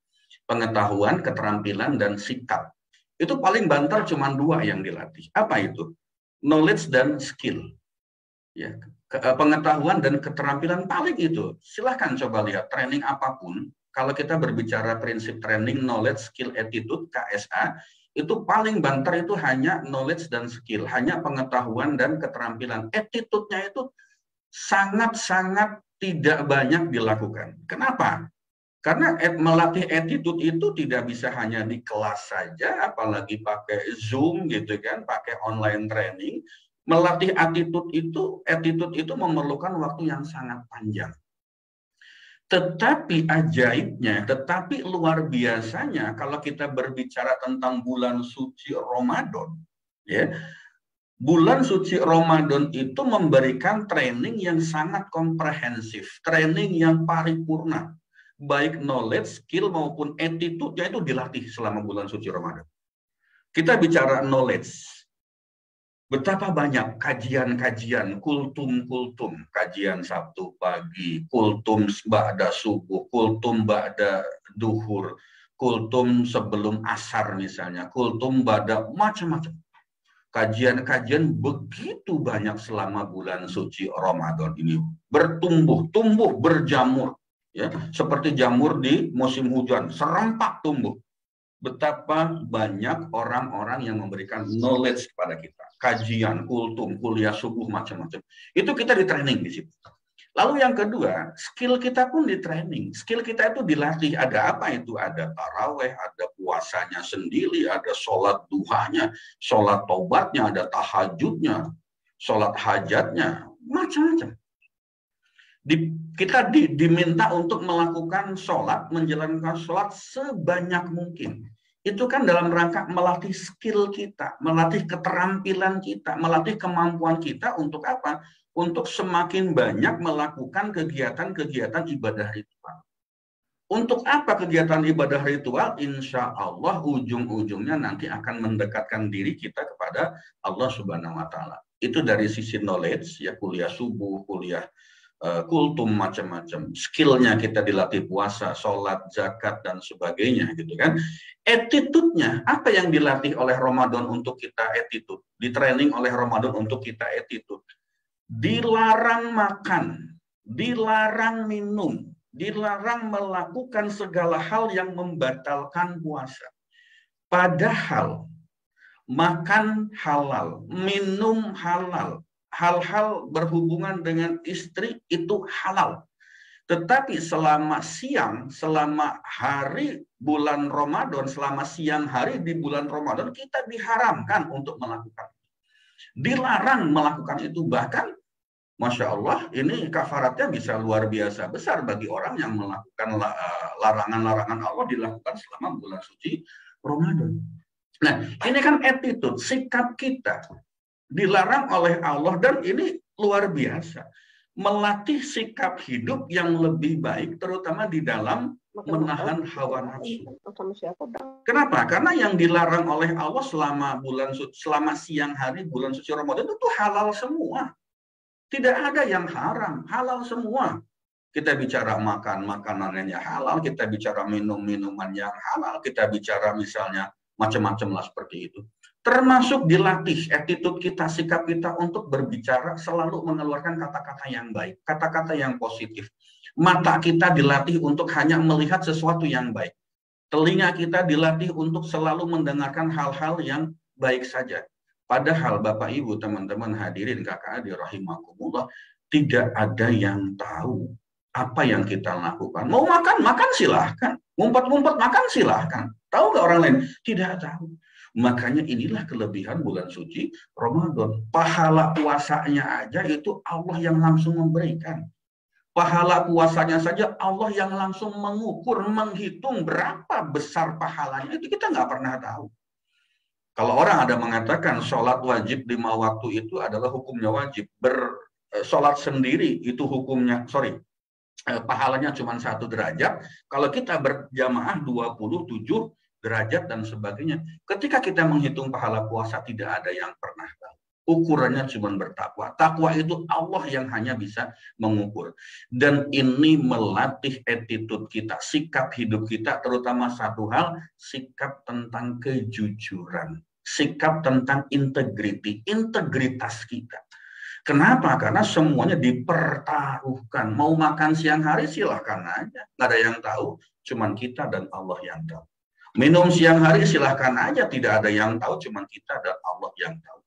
Pengetahuan, keterampilan, dan sikap. Itu paling banter cuma dua yang dilatih. Apa itu? Knowledge dan skill. Ya, pengetahuan dan keterampilan paling itu. Silahkan coba lihat training apapun. Kalau kita berbicara prinsip training, knowledge, skill, attitude, KSA, itu paling banter itu hanya knowledge dan skill, hanya pengetahuan dan keterampilan. Attitude-nya itu sangat-sangat tidak banyak dilakukan. Kenapa? Karena melatih attitude itu tidak bisa hanya di kelas saja, apalagi pakai Zoom gitu kan, pakai online training. Melatih attitude itu memerlukan waktu yang sangat panjang. Tetapi ajaibnya, tetapi luar biasanya kalau kita berbicara tentang bulan suci Ramadan, ya, bulan suci Ramadan itu memberikan training yang sangat komprehensif, training yang paripurna, baik knowledge, skill maupun attitude-nya itu dilatih selama bulan suci Ramadan. Kita bicara knowledge. Betapa banyak kajian-kajian, kultum-kultum, kajian Sabtu pagi, kultum ba'da subuh, kultum ba'da duhur, kultum sebelum asar misalnya, kultum ba'da macam-macam. Kajian-kajian begitu banyak selama bulan suci Ramadan ini. Bertumbuh, tumbuh, berjamur. Ya, seperti jamur di musim hujan, serempak tumbuh. Betapa banyak orang-orang yang memberikan knowledge kepada kita. Kajian, kultum, kuliah subuh, macam-macam. Itu kita di training di situ. Lalu yang kedua, skill kita pun di training. Skill kita itu dilatih. Ada apa itu? Ada taraweh, ada puasanya sendiri, ada sholat duhanya, sholat taubatnya, ada tahajudnya, sholat hajatnya, macam-macam. Kita diminta untuk melakukan sholat, menjalankan sholat sebanyak mungkin. Itu kan dalam rangka melatih skill kita, melatih keterampilan kita, melatih kemampuan kita untuk apa? Untuk semakin banyak melakukan kegiatan-kegiatan ibadah ritual. Untuk apa kegiatan ibadah ritual? Insya Allah ujung-ujungnya nanti akan mendekatkan diri kita kepada Allah Subhanahu Wa Taala. Itu dari sisi knowledge, ya kuliah subuh, kuliah kultum macam-macam, skillnya kita dilatih puasa, sholat, zakat dan sebagainya, gitu kan. Attitude-nya apa yang dilatih oleh Ramadan untuk kita attitude, di training oleh Ramadan untuk kita attitude. Dilarang makan, dilarang minum, dilarang melakukan segala hal yang membatalkan puasa. Padahal makan halal, minum halal, hal-hal berhubungan dengan istri itu halal. Tetapi selama siang, selama hari bulan Ramadan, selama siang hari di bulan Ramadan, kita diharamkan untuk melakukan. Dilarang melakukan itu. Bahkan, Masya Allah, ini kafaratnya bisa luar biasa besar bagi orang yang melakukan larangan-larangan Allah dilakukan selama bulan suci Ramadan. Nah, ini kan attitude, sikap kita. Dilarang oleh Allah, dan ini luar biasa. Melatih sikap hidup yang lebih baik, terutama di dalam menahan hawa nafsu. Kenapa? Karena yang dilarang oleh Allah selama siang hari bulan suci Ramadan itu halal semua. Tidak ada yang haram, halal semua. Kita bicara makan, makanannya halal, kita bicara minum-minuman yang halal, kita bicara misalnya macam-macam lah seperti itu. Termasuk dilatih attitude kita, sikap kita untuk berbicara selalu mengeluarkan kata-kata yang baik, kata-kata yang positif. Mata kita dilatih untuk hanya melihat sesuatu yang baik. Telinga kita dilatih untuk selalu mendengarkan hal-hal yang baik saja. Padahal Bapak Ibu, teman-teman hadirin kakak adik rahimakumullah, tidak ada yang tahu apa yang kita lakukan. Mau makan, makan silahkan. Ngumpet-ngumpet makan silahkan. Tahu nggak orang lain? Tidak tahu. Makanya inilah kelebihan bulan suci Ramadan. Pahala puasanya aja itu Allah yang langsung memberikan. Pahala puasanya saja Allah yang langsung mengukur, menghitung berapa besar pahalanya. Itu kita nggak pernah tahu. Kalau orang ada mengatakan sholat wajib 5 waktu itu adalah hukumnya wajib. Sholat sendiri itu hukumnya, pahalanya cuma 1 derajat. Kalau kita berjamaah 27 derajat dan sebagainya. Ketika kita menghitung pahala puasa, tidak ada yang pernah tahu. Ukurannya cuma bertakwa. Takwa itu Allah yang hanya bisa mengukur. Dan ini melatih attitude kita, sikap hidup kita, terutama satu hal, sikap tentang kejujuran. Sikap tentang integritas kita. Kenapa? Karena semuanya dipertaruhkan. Mau makan siang hari silahkan aja. Nggak ada yang tahu, cuman kita dan Allah yang tahu. Minum siang hari silahkan aja, tidak ada yang tahu, cuma kita dan Allah yang tahu.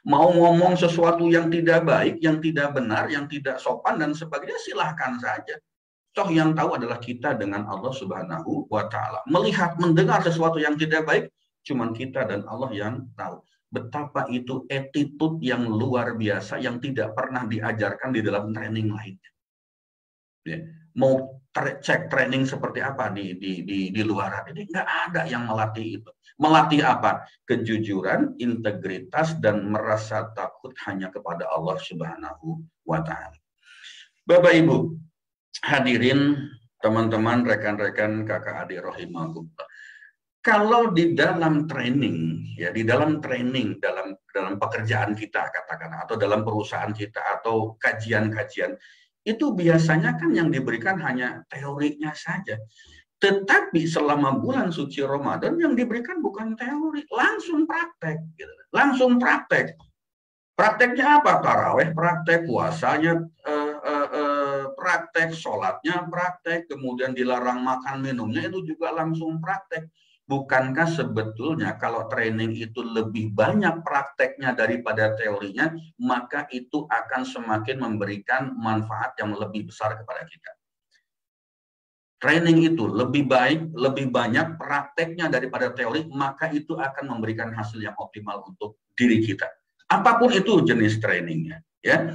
Mau ngomong sesuatu yang tidak baik, yang tidak benar, yang tidak sopan dan sebagainya, silahkan saja. Toh yang tahu adalah kita dengan Allah Subhanahu wa Ta'ala. Melihat, mendengar sesuatu yang tidak baik, cuma kita dan Allah yang tahu. Betapa itu attitude yang luar biasa yang tidak pernah diajarkan di dalam training lainnya. Ya. Mau cek training seperti apa di luar ini, nggak ada yang melatih itu. Melatih apa? Kejujuran, integritas, dan merasa takut hanya kepada Allah Subhanahu wa Ta'ala. Bapak Ibu hadirin, teman-teman, rekan-rekan kakak adik rahimahullah. Kalau di dalam training, ya di dalam training, dalam pekerjaan kita katakan, atau dalam perusahaan kita, atau kajian-kajian, itu biasanya kan yang diberikan hanya teorinya saja. Tetapi selama bulan suci Ramadan yang diberikan bukan teori, langsung praktek, gitu. Langsung praktek. Prakteknya apa? Taraweh praktek, puasanya praktek, sholatnya praktek, kemudian dilarang makan minumnya itu juga langsung praktek. Bukankah sebetulnya kalau training itu lebih banyak prakteknya daripada teorinya, maka itu akan semakin memberikan manfaat yang lebih besar kepada kita. Training itu lebih baik, lebih banyak prakteknya daripada teori, maka itu akan memberikan hasil yang optimal untuk diri kita. Apapun itu jenis trainingnya, ya.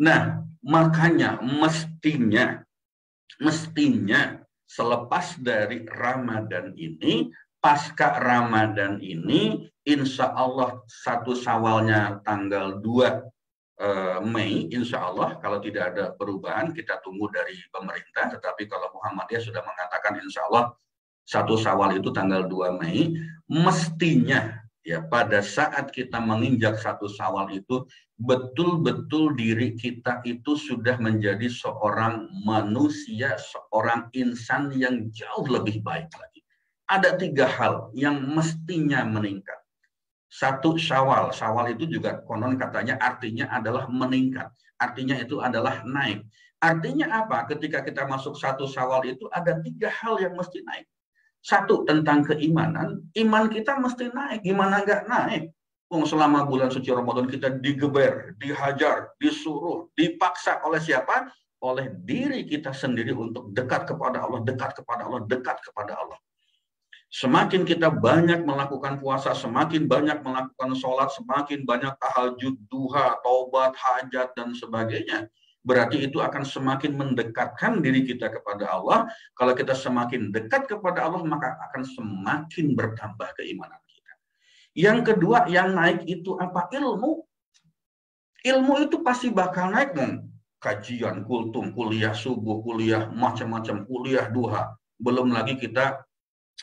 Nah, makanya mestinya selepas dari Ramadan ini, pasca Ramadan ini, insya Allah 1 Syawalnya tanggal 2 Mei, insya Allah kalau tidak ada perubahan, kita tunggu dari pemerintah, tetapi kalau Muhammadiyah sudah mengatakan insya Allah 1 Syawal itu tanggal 2 Mei, mestinya ya pada saat kita menginjak 1 Syawal itu betul-betul diri kita itu sudah menjadi seorang manusia, seorang insan yang jauh lebih baik lagi. Ada 3 hal yang mestinya meningkat. 1 Syawal, Syawal itu juga konon katanya artinya adalah meningkat. Artinya itu adalah naik. Artinya apa? Ketika kita masuk 1 Syawal itu ada 3 hal yang mesti naik. 1 tentang keimanan, iman kita mesti naik. Gimana nggak naik? Selama bulan suci Ramadan kita digeber, dihajar, disuruh, dipaksa oleh siapa? Oleh diri kita sendiri untuk dekat kepada Allah, dekat kepada Allah, dekat kepada Allah. Semakin kita banyak melakukan puasa, semakin banyak melakukan sholat, semakin banyak tahajud, duha, taubat, hajat, dan sebagainya. Berarti itu akan semakin mendekatkan diri kita kepada Allah. Kalau kita semakin dekat kepada Allah, maka akan semakin bertambah keimanan kita. Yang kedua, yang naik itu apa? Ilmu. Ilmu itu pasti bakal naik, dong. Kajian, kultum, kuliah subuh, kuliah macam-macam, kuliah duha. Belum lagi kita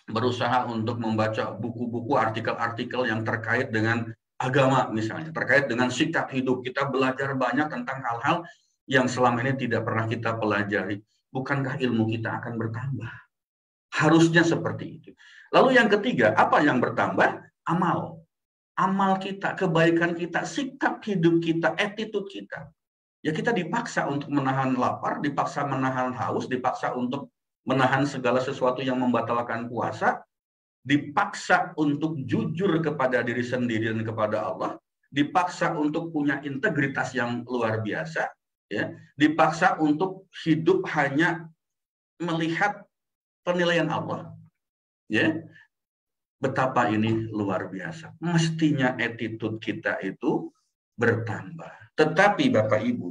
berusaha untuk membaca buku-buku, artikel-artikel yang terkait dengan agama misalnya, terkait dengan sikap hidup. Kita belajar banyak tentang hal-hal yang selama ini tidak pernah kita pelajari. Bukankah ilmu kita akan bertambah? Harusnya seperti itu. Lalu yang ketiga, apa yang bertambah? Amal. Amal kita, kebaikan kita, sikap hidup kita, attitude kita. Ya kita dipaksa untuk menahan lapar, dipaksa menahan haus, dipaksa untuk menahan segala sesuatu yang membatalkan puasa, dipaksa untuk jujur kepada diri sendiri dan kepada Allah, dipaksa untuk punya integritas yang luar biasa, ya, dipaksa untuk hidup hanya melihat penilaian Allah, ya. Betapa ini luar biasa. Mestinya attitude kita itu bertambah. Tetapi Bapak Ibu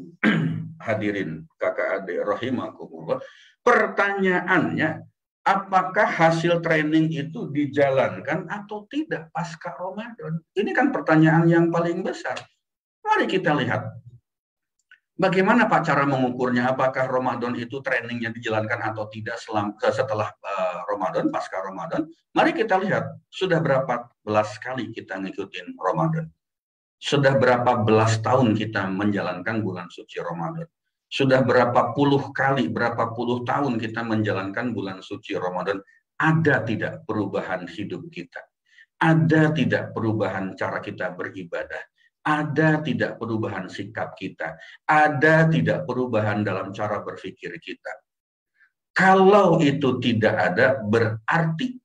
hadirin kakak adik rahimakumullah, pertanyaannya, apakah hasil training itu dijalankan atau tidak pasca Ramadan? Ini kan pertanyaan yang paling besar. Mari kita lihat. Bagaimana Pak cara mengukurnya? Apakah Ramadan itu trainingnya dijalankan atau tidak setelah Ramadan, pasca Ramadan? Mari kita lihat, sudah berapa belas kali kita ngikutin Ramadan? Sudah berapa belas tahun kita menjalankan bulan suci Ramadan? Sudah berapa puluh kali, berapa puluh tahun kita menjalankan bulan suci Ramadan? Ada tidak perubahan hidup kita? Ada tidak perubahan cara kita beribadah? Ada tidak perubahan sikap kita? Ada tidak perubahan dalam cara berpikir kita? Kalau itu tidak ada, berarti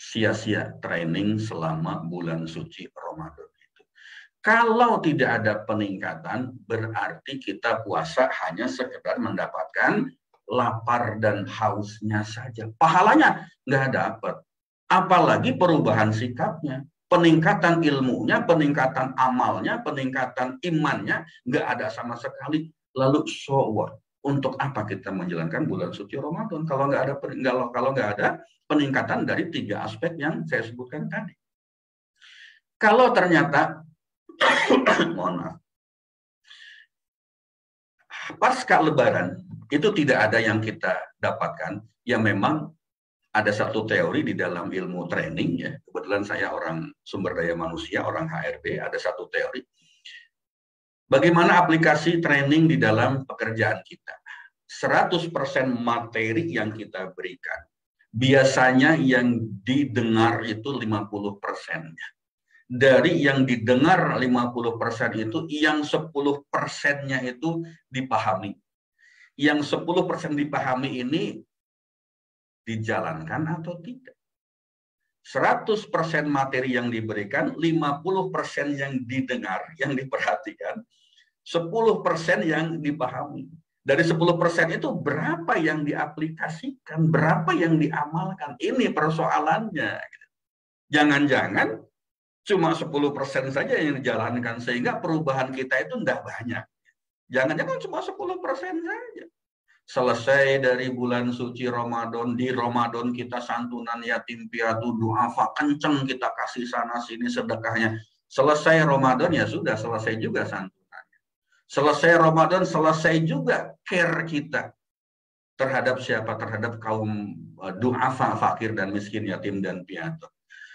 sia-sia training selama bulan suci Ramadan itu. Kalau tidak ada peningkatan, berarti kita puasa hanya sekedar mendapatkan lapar dan hausnya saja. Pahalanya nggak dapat. Apalagi perubahan sikapnya. Peningkatan ilmunya, peningkatan amalnya, peningkatan imannya, nggak ada sama sekali. Lalu so what? Untuk apa kita menjalankan bulan suci Ramadan kalau nggak ada peningkatan dari 3 aspek yang saya sebutkan tadi? Kalau ternyata, mohon maaf, pasca Lebaran itu tidak ada yang kita dapatkan, ya memang Ada satu teori di dalam ilmu training, ya. Kebetulan saya orang sumber daya manusia, orang HRD, ada satu teori. Bagaimana aplikasi training di dalam pekerjaan kita? 100% materi yang kita berikan, biasanya yang didengar itu 50%-nya. Dari yang didengar 50% itu, yang 10%-nya itu dipahami. Yang 10% dipahami ini dijalankan atau tidak. 100% materi yang diberikan, 50% yang didengar, yang diperhatikan, 10% yang dipahami. Dari 10% itu berapa yang diaplikasikan, berapa yang diamalkan. Ini persoalannya. Jangan-jangan cuma 10% saja yang dijalankan, sehingga perubahan kita itu tidak banyak. Jangan-jangan cuma 10% saja. Selesai dari bulan suci Ramadan, di Ramadan kita santunan yatim piatu, duafa kenceng, kita kasih sana sini sedekahnya. Selesai Ramadan ya sudah, selesai juga santunannya. Selesai Ramadan, selesai juga care kita terhadap siapa? Terhadap kaum duafa, fakir dan miskin, yatim dan piatu.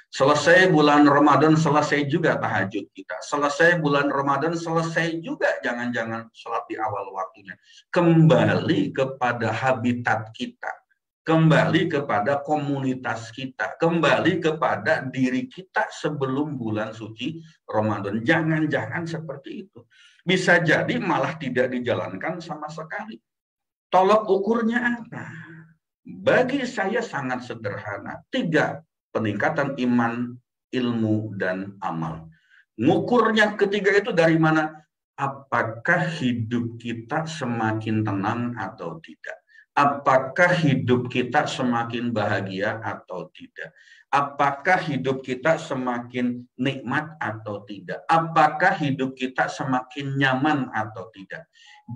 Selesai bulan Ramadan, selesai juga tahajud kita. Selesai bulan Ramadan, selesai juga jangan-jangan sholat di awal waktunya. Kembali kepada habitat kita. Kembali kepada komunitas kita. Kembali kepada diri kita sebelum bulan suci Ramadan. Jangan-jangan seperti itu. Bisa jadi malah tidak dijalankan sama sekali. Tolok ukurnya apa? Bagi saya sangat sederhana. 3. Peningkatan iman, ilmu, dan amal. Ngukurnya ketiga itu dari mana? Apakah hidup kita semakin tenang atau tidak? Apakah hidup kita semakin bahagia atau tidak? Apakah hidup kita semakin nikmat atau tidak? Apakah hidup kita semakin nyaman atau tidak?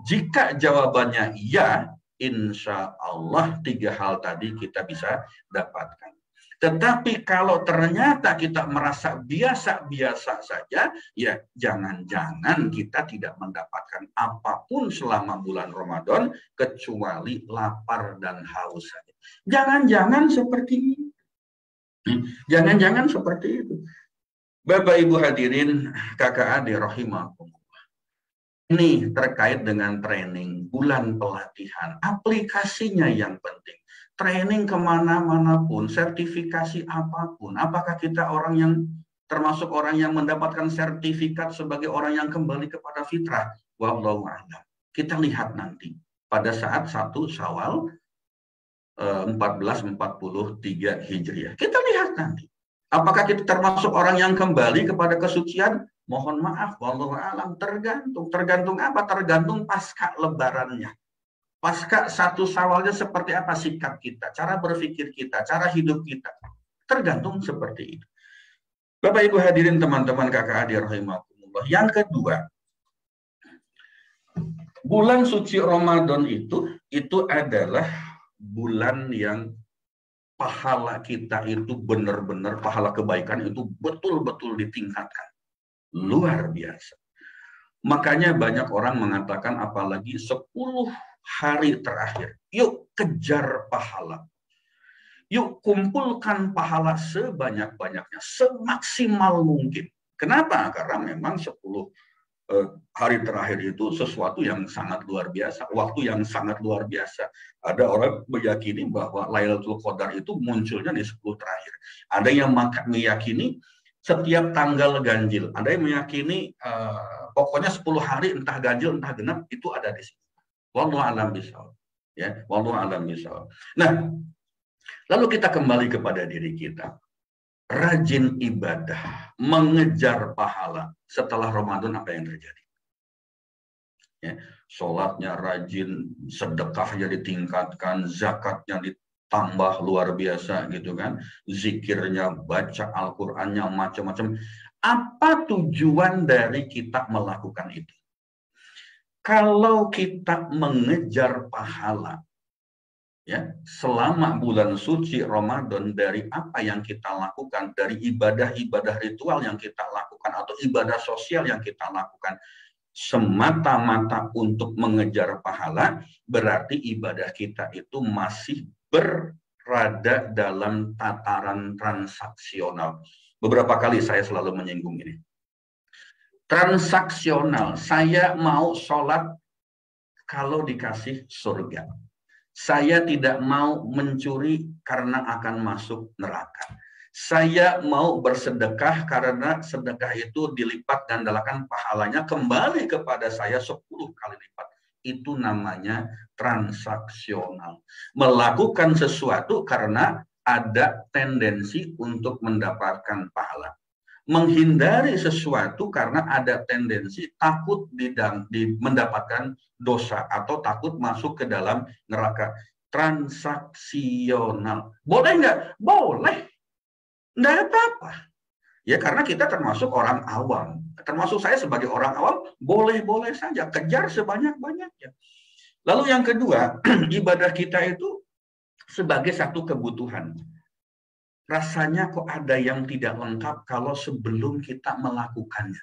Jika jawabannya ya, insya Allah 3 hal tadi kita bisa dapatkan. Tetapi kalau ternyata kita merasa biasa-biasa saja, ya jangan-jangan kita tidak mendapatkan apapun selama bulan Ramadan, kecuali lapar dan haus saja. Jangan-jangan seperti itu. Jangan-jangan seperti itu. Bapak Ibu hadirin, kakak adik rahimakumullah. Ini terkait dengan training, bulan pelatihan, aplikasinya yang penting. Training kemana-mana pun, sertifikasi apapun, apakah kita orang yang termasuk orang yang mendapatkan sertifikat sebagai orang yang kembali kepada fitrah? Wallahu a'lam. Kita lihat nanti pada saat 1 Syawal 1443 Hijriah. Kita lihat nanti. Apakah kita termasuk orang yang kembali kepada kesucian? Mohon maaf, wallahu a'lam, tergantung. Tergantung apa? Tergantung pasca lebarannya. Pasca 1 Syawalnya seperti apa sikap kita, cara berpikir kita, cara hidup kita. Tergantung seperti itu. Bapak Ibu hadirin, teman-teman kakak adik rahimakumullah. Yang kedua, bulan suci Ramadan itu adalah bulan yang pahala kita itu benar-benar, pahala kebaikan itu betul-betul ditingkatkan. Luar biasa. Makanya banyak orang mengatakan apalagi 10 hari terakhir, yuk kejar pahala. Yuk kumpulkan pahala sebanyak-banyaknya, semaksimal mungkin. Kenapa? Karena memang 10 hari terakhir itu sesuatu yang sangat luar biasa, waktu yang sangat luar biasa. Ada orang meyakini bahwa Lailatul Qadar itu munculnya di 10 terakhir. Ada yang meyakini setiap tanggal ganjil. Ada yang meyakini pokoknya 10 hari entah ganjil entah genap itu ada di situ. Wallahu a'lam bishawab. Ya, wallahu a'lam bishawab. Nah, lalu kita kembali kepada diri kita. Rajin ibadah, mengejar pahala. Setelah Ramadan apa yang terjadi? Ya, sholatnya rajin, sedekahnya ditingkatkan, zakatnya ditambah luar biasa gitu kan. Zikirnya, baca Al-Qur'annya macam-macam. Apa tujuan dari kita melakukan itu? Kalau kita mengejar pahala, ya, selama bulan suci Ramadan dari apa yang kita lakukan, dari ibadah-ibadah ritual yang kita lakukan atau ibadah sosial yang kita lakukan, semata-mata untuk mengejar pahala, berarti ibadah kita itu masih rada dalam tataran transaksional. Beberapa kali saya selalu menyinggung ini. Transaksional, saya mau sholat kalau dikasih surga. Saya tidak mau mencuri karena akan masuk neraka. Saya mau bersedekah karena sedekah itu dilipat gandakan pahalanya kembali kepada saya 10 kali lipat. Itu namanya transaksional. Melakukan sesuatu karena ada tendensi untuk mendapatkan pahala. Menghindari sesuatu karena ada tendensi takut mendapatkan dosa atau takut masuk ke dalam neraka. Transaksional. Boleh nggak? Boleh. Nggak apa-apa. Ya karena kita termasuk orang awam. Termasuk saya sebagai orang awam, boleh-boleh saja. Kejar sebanyak-banyaknya. Lalu yang kedua, ibadah kita itu sebagai satu kebutuhan. Rasanya kok ada yang tidak lengkap kalau sebelum kita melakukannya.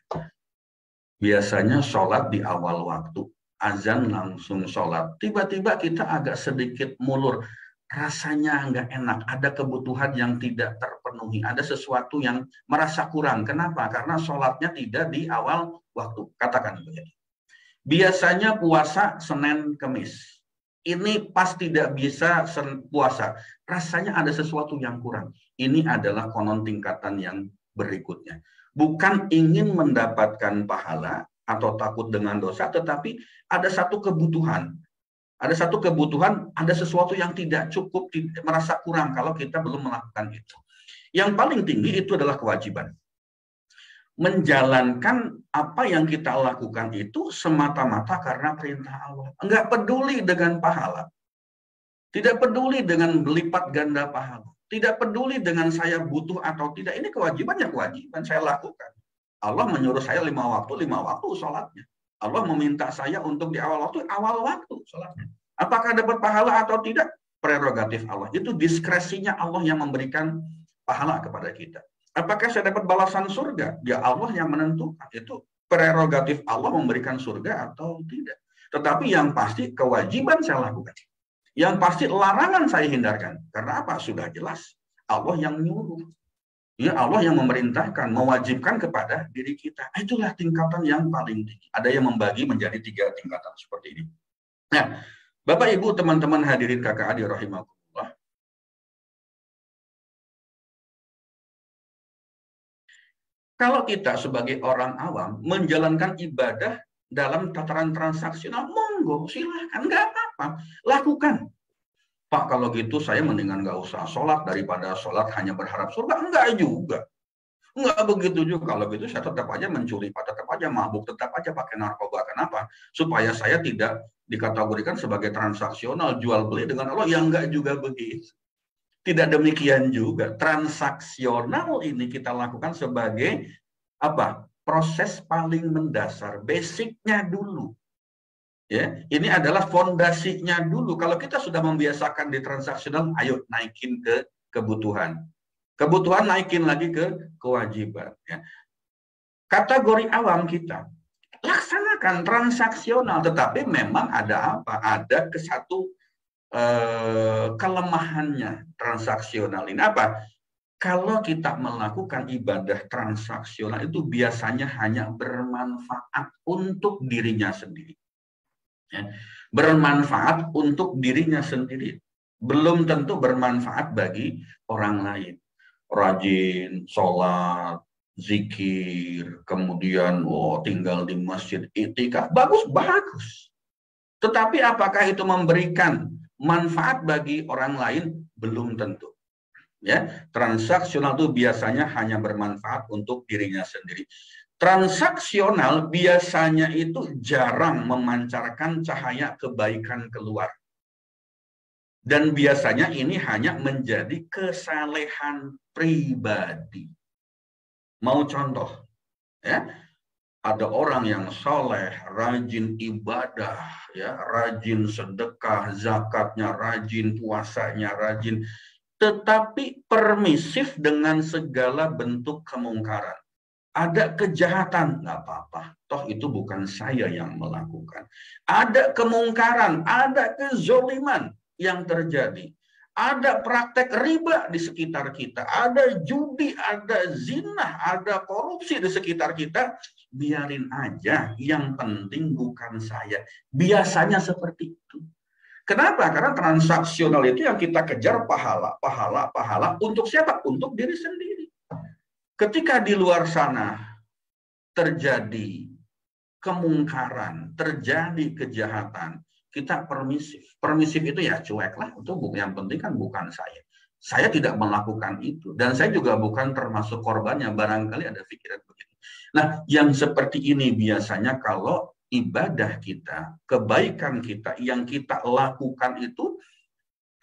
Biasanya sholat di awal waktu, azan langsung sholat. Tiba-tiba kita agak sedikit mulur. Rasanya nggak enak, ada kebutuhan yang tidak terpenuhi. Ada sesuatu yang merasa kurang. Kenapa? Karena sholatnya tidak di awal waktu. Katakan begitu. Biasanya puasa Senin Kemis. Ini pas tidak bisa puasa. Rasanya ada sesuatu yang kurang. Ini adalah konon tingkatan yang berikutnya. Bukan ingin mendapatkan pahala atau takut dengan dosa, tetapi ada satu kebutuhan. Ada satu kebutuhan, ada sesuatu yang tidak cukup, merasa kurang kalau kita belum melakukan itu. Yang paling tinggi itu adalah kewajiban. Menjalankan apa yang kita lakukan itu semata-mata karena perintah Allah. Enggak peduli dengan pahala. Tidak peduli dengan lipat ganda pahala. Tidak peduli dengan saya butuh atau tidak. Ini kewajibannya kewajiban saya lakukan. Allah menyuruh saya 5 waktu sholatnya. Allah meminta saya untuk di awal waktu sholatnya. Apakah dapat pahala atau tidak? Prerogatif Allah. Itu diskresinya Allah yang memberikan pahala kepada kita. Apakah saya dapat balasan surga? Ya Allah yang menentukan. Itu prerogatif Allah memberikan surga atau tidak. Tetapi yang pasti kewajiban saya lakukan. Yang pasti larangan saya hindarkan. Karena apa? Sudah jelas. Allah yang nyuruh. Ya Allah yang memerintahkan, mewajibkan kepada diri kita. Itulah tingkatan yang paling tinggi. Ada yang membagi menjadi 3 tingkatan seperti ini. Nah, Bapak Ibu teman-teman hadirin kakak adik rahimakumullah. Kalau kita sebagai orang awam menjalankan ibadah dalam tataran transaksional, monggo, silahkan, nggak apa-apa, lakukan. Pak, kalau gitu saya mendingan nggak usah sholat daripada sholat hanya berharap surga. Enggak juga. Enggak begitu juga. Kalau gitu saya tetap aja mencuri, tetap aja mabuk, tetap aja pakai narkoba. Kenapa? Supaya saya tidak dikategorikan sebagai transaksional, jual beli dengan Allah. Yang enggak juga begitu. Tidak demikian juga. Transaksional ini kita lakukan sebagai apa? Proses paling mendasar, basicnya dulu. Ya, ini adalah fondasinya dulu. Kalau kita sudah membiasakan di transaksional, ayo naikin ke kebutuhan. Kebutuhan naikin lagi ke kewajiban. Ya. Kategori awam kita, laksanakan transaksional, tetapi memang ada apa? Ada satu kelemahannya transaksional ini apa? Kalau kita melakukan ibadah transaksional itu biasanya hanya bermanfaat untuk dirinya sendiri. Ya. Bermanfaat untuk dirinya sendiri. Belum tentu bermanfaat bagi orang lain. Rajin, sholat, zikir, kemudian tinggal di masjid, iktikaf, bagus. Tetapi apakah itu memberikan manfaat bagi orang lain? Belum tentu. Ya, transaksional itu biasanya hanya bermanfaat untuk dirinya sendiri. Transaksional biasanya itu jarang memancarkan cahaya kebaikan keluar. Dan biasanya ini hanya menjadi kesalehan pribadi. Mau contoh? Ya, ada orang yang soleh, rajin ibadah, ya, rajin sedekah, zakatnya rajin, puasanya rajin, tetapi permisif dengan segala bentuk kemungkaran. Ada kejahatan, nggak apa-apa. Toh itu bukan saya yang melakukan. Ada kemungkaran, ada kezoliman yang terjadi. ada praktek riba di sekitar kita, ada judi, ada zina, ada korupsi di sekitar kita, biarin aja, yang penting bukan saya. Biasanya seperti itu. Kenapa? Karena transaksional itu yang kita kejar pahala, pahala, pahala. Untuk siapa? Untuk diri sendiri. Ketika di luar sana terjadi kemungkaran, terjadi kejahatan, kita permisif. Permisif itu ya cuek lah. Itu yang penting kan bukan saya. Saya tidak melakukan itu. Dan saya juga bukan termasuk korbannya. Barangkali ada pikiran begitu. Nah, yang seperti ini biasanya kalau ibadah kita, kebaikan kita, yang kita lakukan itu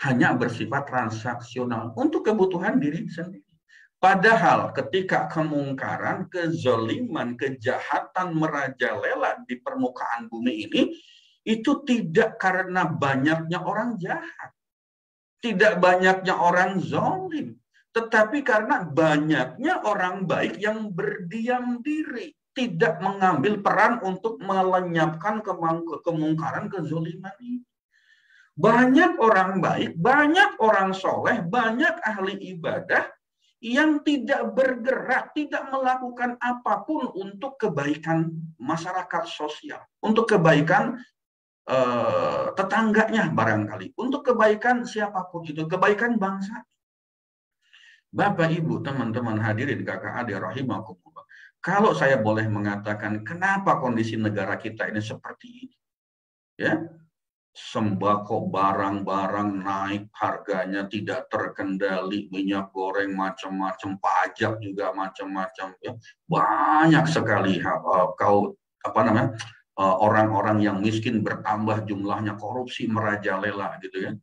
hanya bersifat transaksional untuk kebutuhan diri sendiri. Padahal ketika kemungkaran, kezoliman, kejahatan merajalela di permukaan bumi ini, itu tidak karena banyaknya orang jahat, tidak banyaknya orang zalim, tetapi karena banyaknya orang baik yang berdiam diri, tidak mengambil peran untuk melenyapkan kemungkaran, kezoliman ini. Banyak orang baik, banyak orang soleh, banyak ahli ibadah yang tidak bergerak, tidak melakukan apapun untuk kebaikan masyarakat sosial, untuk kebaikan tetangganya barangkali, untuk kebaikan siapapun itu, kebaikan bangsa. Bapak, Ibu, teman-teman hadirin kakak adik rahimakumullah. Kalau saya boleh mengatakan kenapa kondisi negara kita ini seperti ini, ya, sembako barang-barang naik harganya tidak terkendali, minyak goreng macam-macam, pajak juga macam-macam, ya. Banyak sekali orang-orang yang miskin bertambah jumlahnya, korupsi merajalela gitu ya.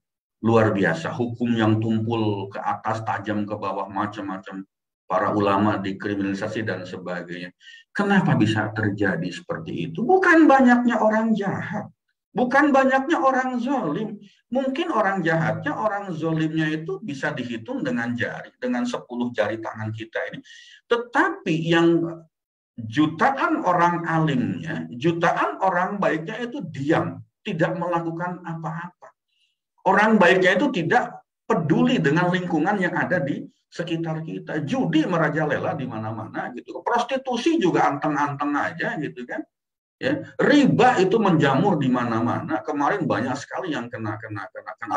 Luar biasa, hukum yang tumpul ke atas, tajam ke bawah, macam-macam. Para ulama dikriminalisasi dan sebagainya. Kenapa bisa terjadi seperti itu? Bukan banyaknya orang jahat, bukan banyaknya orang zalim. Mungkin orang jahatnya, orang zalimnya itu bisa dihitung dengan jari, dengan 10 jari tangan kita ini. Tetapi yang jutaan orang alimnya, jutaan orang baiknya itu diam, tidak melakukan apa-apa. Orang baiknya itu tidak peduli dengan lingkungan yang ada di sekitar kita. Judi merajalela di mana-mana gitu. Prostitusi juga anteng-anteng aja gitu kan. Ya, riba itu menjamur di mana-mana. Kemarin banyak sekali yang kena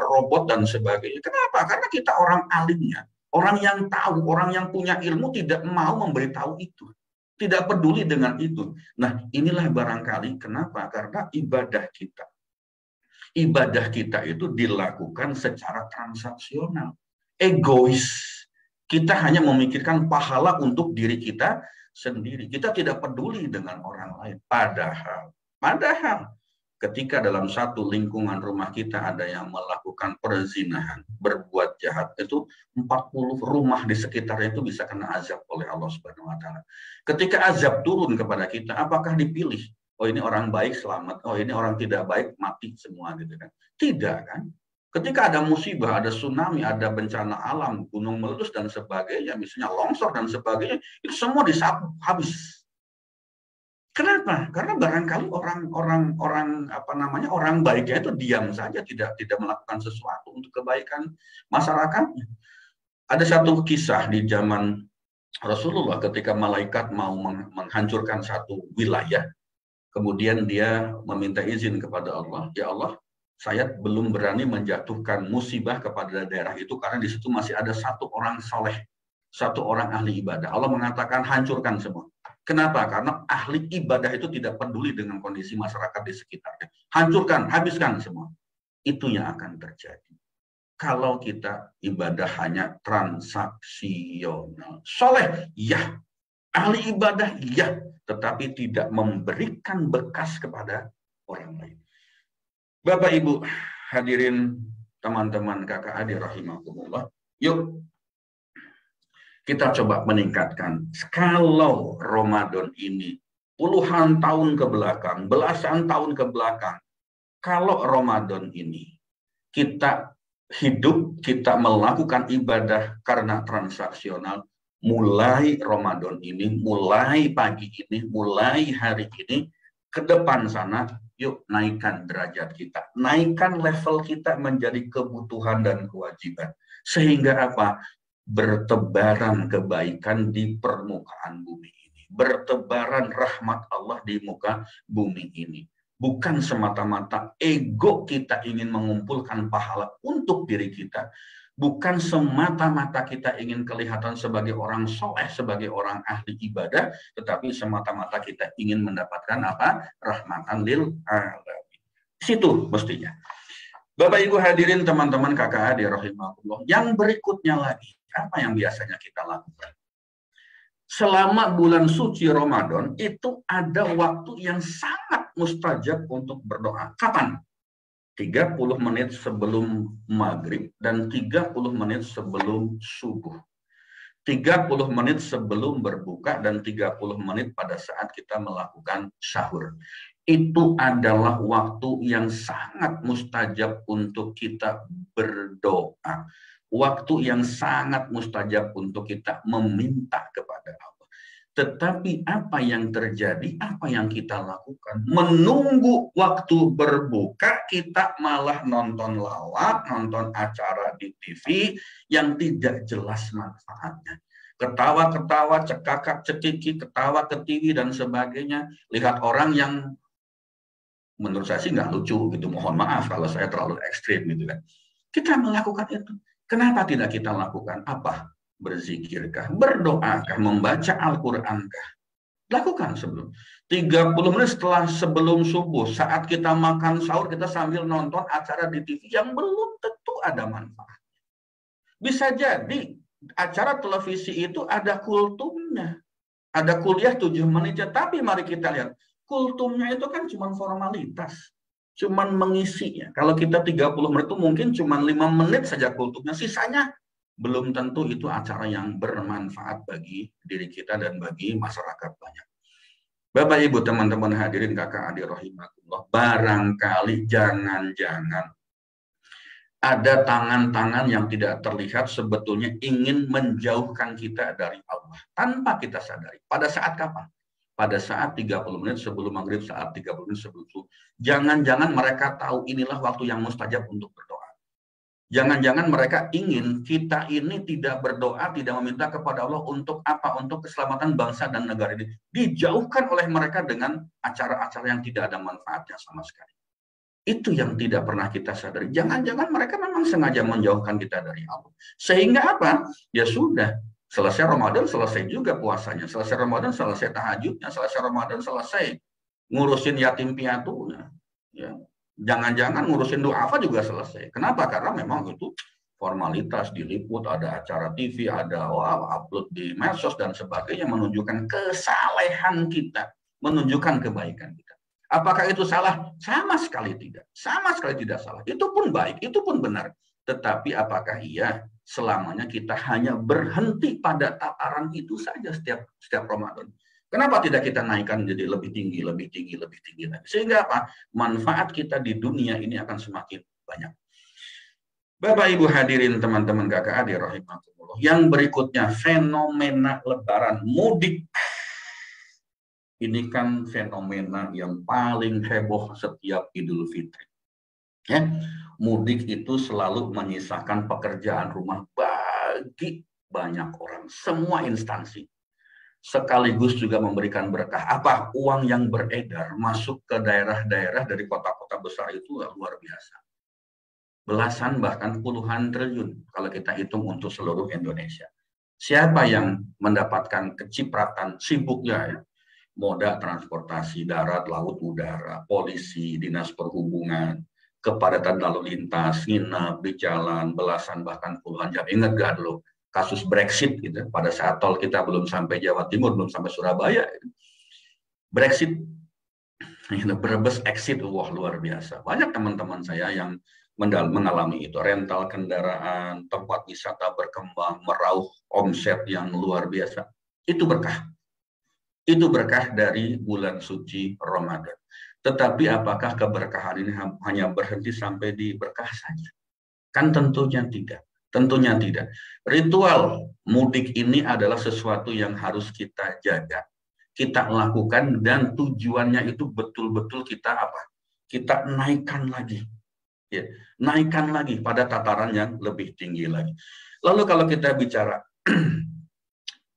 robot dan sebagainya. Kenapa? Karena kita orang alimnya, orang yang tahu, orang yang punya ilmu tidak mau memberitahu itu. Tidak peduli dengan itu. Nah, inilah barangkali kenapa? Karena ibadah kita itu dilakukan secara transaksional, egois. Kita hanya memikirkan pahala untuk diri kita sendiri. Kita tidak peduli dengan orang lain. Padahal ketika dalam satu lingkungan rumah kita ada yang melakukan perzinahan, berbuat jahat, itu 40 rumah di sekitarnya itu bisa kena azab oleh Allah Subhanahu wa taala. Ketika azab turun kepada kita, apakah dipilih? Oh, ini orang baik selamat, oh ini orang tidak baik mati semua gitu kan. Tidak kan? Ketika ada musibah, ada tsunami, ada bencana alam, gunung meletus dan sebagainya, misalnya longsor dan sebagainya, itu semua disapu habis. Kenapa? Karena barangkali orang baiknya itu diam saja, tidak melakukan sesuatu untuk kebaikan masyarakatnya. Ada satu kisah di zaman Rasulullah ketika malaikat mau menghancurkan satu wilayah, kemudian dia meminta izin kepada Allah, ya Allah, saya belum berani menjatuhkan musibah kepada daerah itu karena di situ masih ada satu orang soleh, satu orang ahli ibadah. Allah mengatakan hancurkan semua. Kenapa? Karena ahli ibadah itu tidak peduli dengan kondisi masyarakat di sekitarnya. Hancurkan, habiskan semua. Itu yang akan terjadi. Kalau kita ibadah hanya transaksional. Soleh, ya. Ahli ibadah, ya. Tetapi tidak memberikan bekas kepada orang lain. Bapak, Ibu, hadirin teman-teman kakak adik rahimakumullah. Yuk, kita coba meningkatkan. Kalau Ramadan ini puluhan tahun ke belakang, belasan tahun ke belakang, kalau Ramadan ini kita hidup, kita melakukan ibadah karena transaksional, mulai Ramadan ini, mulai pagi ini, mulai hari ini, ke depan sana, yuk naikkan derajat kita. Naikkan level kita menjadi kebutuhan dan kewajiban. Sehingga apa? Bertebaran kebaikan di permukaan bumi ini. Bertebaran rahmat Allah di muka bumi ini. Bukan semata-mata ego kita ingin mengumpulkan pahala untuk diri kita. Bukan semata-mata kita ingin kelihatan sebagai orang soleh, sebagai orang ahli ibadah, tetapi semata-mata kita ingin mendapatkan apa? Rahmatan lil alamin. Situ mestinya. Bapak Ibu hadirin, teman-teman kakak adik rahimahullah. Yang berikutnya lagi, apa yang biasanya kita lakukan? Selama bulan suci Ramadan itu ada waktu yang sangat mustajab untuk berdoa. Kapan? 30 menit sebelum maghrib dan 30 menit sebelum subuh. 30 menit sebelum berbuka dan 30 menit pada saat kita melakukan sahur. Itu adalah waktu yang sangat mustajab untuk kita berdoa. Waktu yang sangat mustajab untuk kita meminta kepada Allah. Tetapi apa yang terjadi, apa yang kita lakukan? Menunggu waktu berbuka, kita malah nonton lawak, nonton acara di TV yang tidak jelas manfaatnya. Ketawa-ketawa, cekakak-cekiki, ketawa ke TV dan sebagainya. Lihat orang yang menurut saya sih nggak lucu gitu. Mohon maaf kalau saya terlalu ekstrim gitu kan. Kita melakukan itu. Kenapa tidak kita lakukan? Apa? Berzikirkah, berdoakah, membaca Al-Qur'ankah? Lakukan sebelum 30 menit setelah sebelum subuh, saat kita makan sahur kita sambil nonton acara di TV yang belum tentu ada manfaat. Bisa jadi acara televisi itu ada kultumnya, ada kuliah 7 menit, tapi mari kita lihat kultumnya itu kan cuma formalitas, cuma mengisinya. Kalau kita 30 menit itu mungkin cuma 5 menit saja kultumnya, sisanya belum tentu itu acara yang bermanfaat bagi diri kita dan bagi masyarakat banyak. Bapak Ibu teman-teman hadirin kakak adik rahimakumullah, barangkali jangan-jangan ada tangan-tangan yang tidak terlihat sebetulnya ingin menjauhkan kita dari Allah tanpa kita sadari. Pada saat kapan? Pada saat 30 menit sebelum maghrib, saat 30 menit sebelum subuh. Jangan-jangan mereka tahu inilah waktu yang mustajab untuk berdoa. Jangan-jangan mereka ingin kita ini tidak berdoa, tidak meminta kepada Allah untuk apa? Untuk keselamatan bangsa dan negara ini. Dijauhkan oleh mereka dengan acara-acara yang tidak ada manfaatnya sama sekali. Itu yang tidak pernah kita sadari. Jangan-jangan mereka memang sengaja menjauhkan kita dari Allah. Sehingga apa? Ya sudah, selesai Ramadan, selesai juga puasanya. Selesai Ramadan, selesai tahajudnya. Selesai Ramadan, selesai ngurusin yatim piatunya. Ya. Jangan-jangan ngurusin duafa juga selesai. Kenapa? Karena memang itu formalitas, diliput, ada acara TV, ada upload di medsos dan sebagainya, menunjukkan kesalehan kita, menunjukkan kebaikan kita. Apakah itu salah? Sama sekali tidak. Sama sekali tidak salah. Itu pun baik, itu pun benar. Tetapi apakah iya selamanya kita hanya berhenti pada tataran itu saja setiap Ramadan? Kenapa tidak kita naikkan jadi lebih tinggi, lebih tinggi, lebih tinggi lagi? Sehingga apa? Manfaat kita di dunia ini akan semakin banyak. Bapak Ibu hadirin teman-teman kakak adik rahimahumullah. Yang berikutnya fenomena lebaran mudik. Ini kan fenomena yang paling heboh setiap Idul Fitri. Ya, mudik itu selalu menyisakan pekerjaan rumah bagi banyak orang, semua instansi. Sekaligus juga memberikan berkah. Apa? Uang yang beredar masuk ke daerah-daerah dari kota-kota besar itu luar biasa. Belasan bahkan puluhan triliun kalau kita hitung untuk seluruh Indonesia. Siapa yang mendapatkan kecipratan sibuknya ya? Moda transportasi darat, laut, udara, polisi, dinas perhubungan, kepadatan lalu lintas, nginap di jalan, belasan bahkan puluhan jam. Ingat gak dulu? Kasus Brexit gitu, pada saat tol kita belum sampai Jawa Timur, belum sampai Surabaya, Brexit, Brebes exit, wah luar biasa. Banyak teman-teman saya yang mengalami itu, rental kendaraan, tempat wisata berkembang, meraup omset yang luar biasa. Itu berkah. Itu berkah dari bulan suci Ramadan. Tetapi apakah keberkahan ini hanya berhenti sampai di berkah saja? Kan tentunya tidak. Tentunya tidak. Ritual mudik ini adalah sesuatu yang harus kita jaga. kita lakukan dan tujuannya itu betul-betul kita apa? Kita naikkan lagi. Ya, naikkan lagi pada tataran yang lebih tinggi lagi. Lalu kalau kita bicara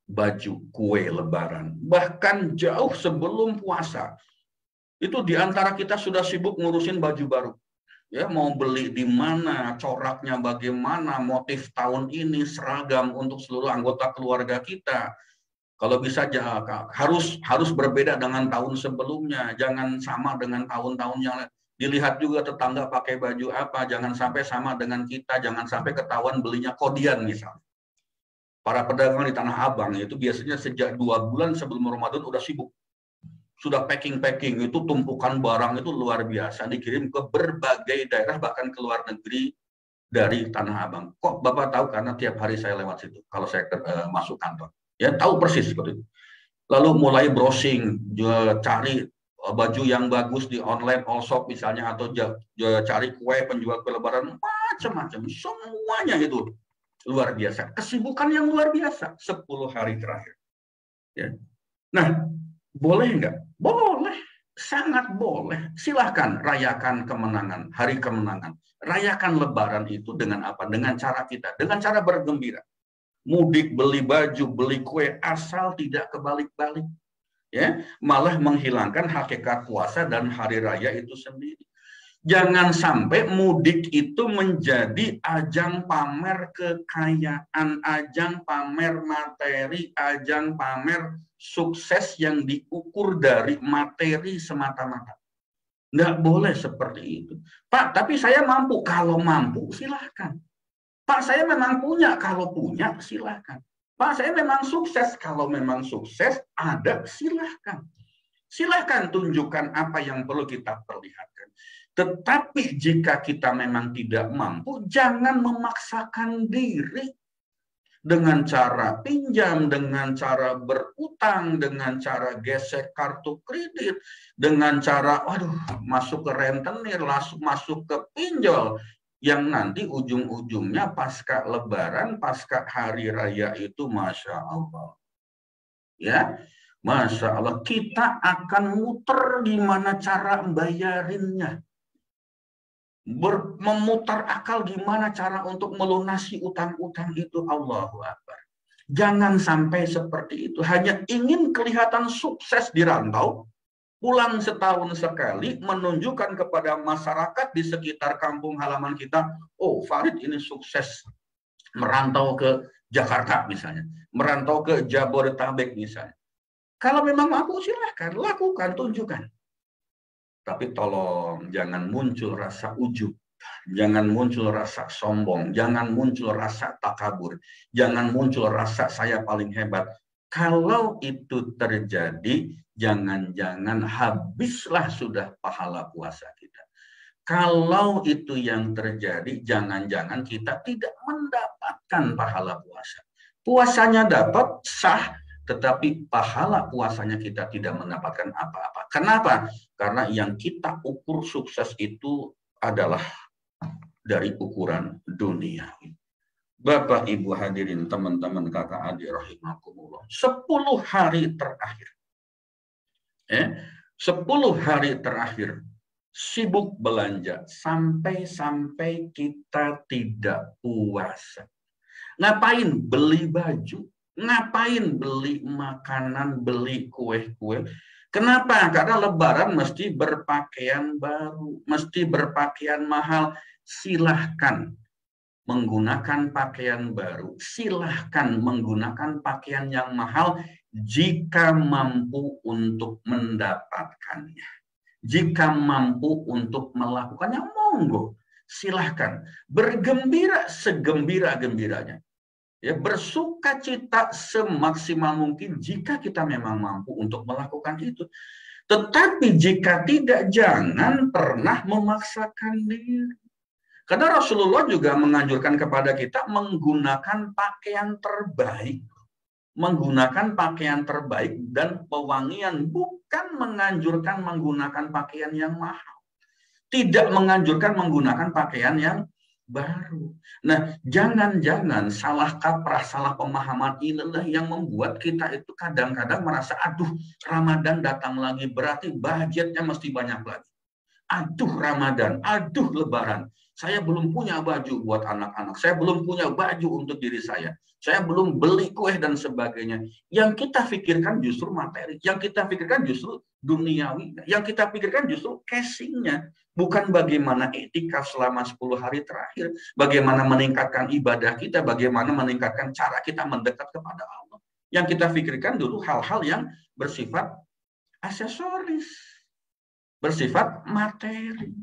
baju kue lebaran, bahkan jauh sebelum puasa, itu diantara kita sudah sibuk ngurusin baju baru. Ya, mau beli di mana, coraknya bagaimana, motif tahun ini, seragam untuk seluruh anggota keluarga kita. Kalau bisa harus berbeda dengan tahun sebelumnya, jangan sama dengan tahun-tahun yang lain. Dilihat juga tetangga pakai baju apa, jangan sampai sama dengan kita, jangan sampai ketahuan belinya kodian misalnya. Para pedagang di Tanah Abang itu biasanya sejak 2 bulan sebelum Ramadan udah sibuk. Sudah packing-packing, itu tumpukan barang itu luar biasa, dikirim ke berbagai daerah, bahkan ke luar negeri dari Tanah Abang. Kok Bapak tahu? Karena tiap hari saya lewat situ, kalau saya masuk kantor. Ya, tahu persis seperti itu. Lalu mulai browsing, cari baju yang bagus di online all shop misalnya, atau cari kue, penjual kue lebaran, macam-macam. Semuanya itu luar biasa. Kesibukan yang luar biasa 10 hari terakhir. Ya. Nah, boleh nggak? Boleh. Sangat boleh. Silahkan rayakan kemenangan, hari kemenangan. Rayakan lebaran itu dengan apa? Dengan cara kita. Dengan cara bergembira. Mudik, beli baju, beli kue, asal tidak kebalik-balik. Ya, malah menghilangkan hakikat puasa dan hari raya itu sendiri. Jangan sampai mudik itu menjadi ajang pamer kekayaan, ajang pamer materi, ajang pamer sukses yang diukur dari materi semata-mata. Nggak boleh seperti itu. Pak, tapi saya mampu. Kalau mampu, silahkan. Pak, saya memang punya. Kalau punya, silahkan. Pak, saya memang sukses. Kalau memang sukses, ada, silahkan. Silahkan tunjukkan apa yang perlu kita perlihatkan. Tetapi jika kita memang tidak mampu, jangan memaksakan diri dengan cara pinjam, dengan cara berutang, dengan cara gesek kartu kredit, dengan cara masuk ke rentenir, masuk ke pinjol, yang nanti ujung-ujungnya pasca lebaran, pasca hari raya itu Masya Allah. Ya, Masya Allah, kita akan muter gimana cara bayarinnya. Memutar akal gimana cara untuk melunasi utang-utang itu. Allahu Akbar. Jangan sampai seperti itu. Hanya ingin kelihatan sukses di rantau, pulang setahun sekali, menunjukkan kepada masyarakat di sekitar kampung halaman kita, oh Farid ini sukses merantau ke Jakarta misalnya, merantau ke Jabodetabek misalnya. Kalau memang mampu silahkan, lakukan, tunjukkan. Tapi tolong jangan muncul rasa ujub, jangan muncul rasa sombong, jangan muncul rasa takabur, jangan muncul rasa saya paling hebat. Kalau itu terjadi, jangan-jangan habislah sudah pahala puasa kita. Kalau itu yang terjadi, jangan-jangan kita tidak mendapatkan pahala puasa. Puasanya dapat, sah, tetapi pahala puasanya kita tidak mendapatkan apa-apa. Kenapa? Karena yang kita ukur sukses itu adalah dari ukuran dunia. Bapak, Ibu hadirin, teman-teman, kakak adik rahimakumullah. 10 hari terakhir. 10 hari terakhir sibuk belanja sampai-sampai kita tidak puasa. Ngapain beli baju? Ngapain beli makanan, beli kue-kue? Kenapa? Karena lebaran mesti berpakaian baru, mesti berpakaian mahal. Silahkan menggunakan pakaian baru, silahkan menggunakan pakaian yang mahal jika mampu untuk mendapatkannya. Jika mampu untuk melakukannya, monggo, silahkan. Bergembira segembira-gembiranya. Ya, bersuka cita semaksimal mungkin jika kita memang mampu untuk melakukan itu. Tetapi jika tidak, jangan pernah memaksakan diri. Karena Rasulullah juga menganjurkan kepada kita menggunakan pakaian terbaik. Menggunakan pakaian terbaik dan pewangian, bukan menganjurkan menggunakan pakaian yang mahal. Tidak menganjurkan menggunakan pakaian yang baru. Nah, jangan-jangan salah kaprah, salah pemahaman inilah yang membuat kita itu kadang-kadang merasa, aduh, Ramadan datang lagi, berarti budgetnya mesti banyak lagi. Aduh Ramadan, aduh Lebaran, saya belum punya baju buat anak-anak, saya belum punya baju untuk diri saya belum beli kue dan sebagainya. Yang kita pikirkan justru materi, yang kita pikirkan justru duniawi, yang kita pikirkan justru casingnya. Bukan bagaimana etikaf selama 10 hari terakhir, bagaimana meningkatkan ibadah kita, bagaimana meningkatkan cara kita mendekat kepada Allah. Yang kita pikirkan dulu hal-hal yang bersifat aksesoris, bersifat materi.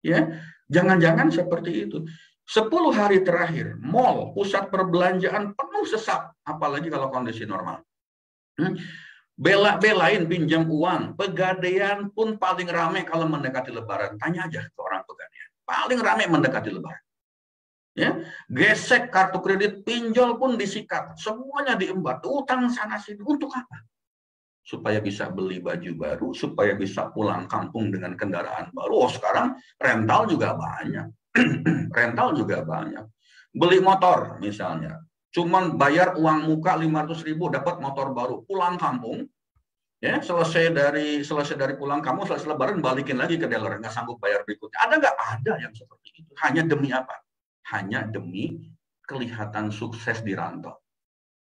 Ya, jangan-jangan seperti itu. 10 hari terakhir, mall, pusat perbelanjaan penuh sesak, apalagi kalau kondisi normal. Bela-belain pinjam uang, pegadaian pun paling ramai kalau mendekati Lebaran. Tanya aja ke orang pegadaian, paling ramai mendekati Lebaran. Ya, gesek kartu kredit, pinjol pun disikat, semuanya diembat, utang sana sini. Untuk apa? Supaya bisa beli baju baru, supaya bisa pulang kampung dengan kendaraan baru. Oh, sekarang rental juga banyak. Rental juga banyak. Beli motor misalnya, cuman bayar uang muka 500.000 dapat motor baru, pulang kampung, ya selesai dari pulang kampung, selesai Lebaran balikin lagi ke dealer, nggak sanggup bayar berikutnya. Ada nggak? Ada yang seperti itu. Hanya demi apa? Hanya demi kelihatan sukses di rantau.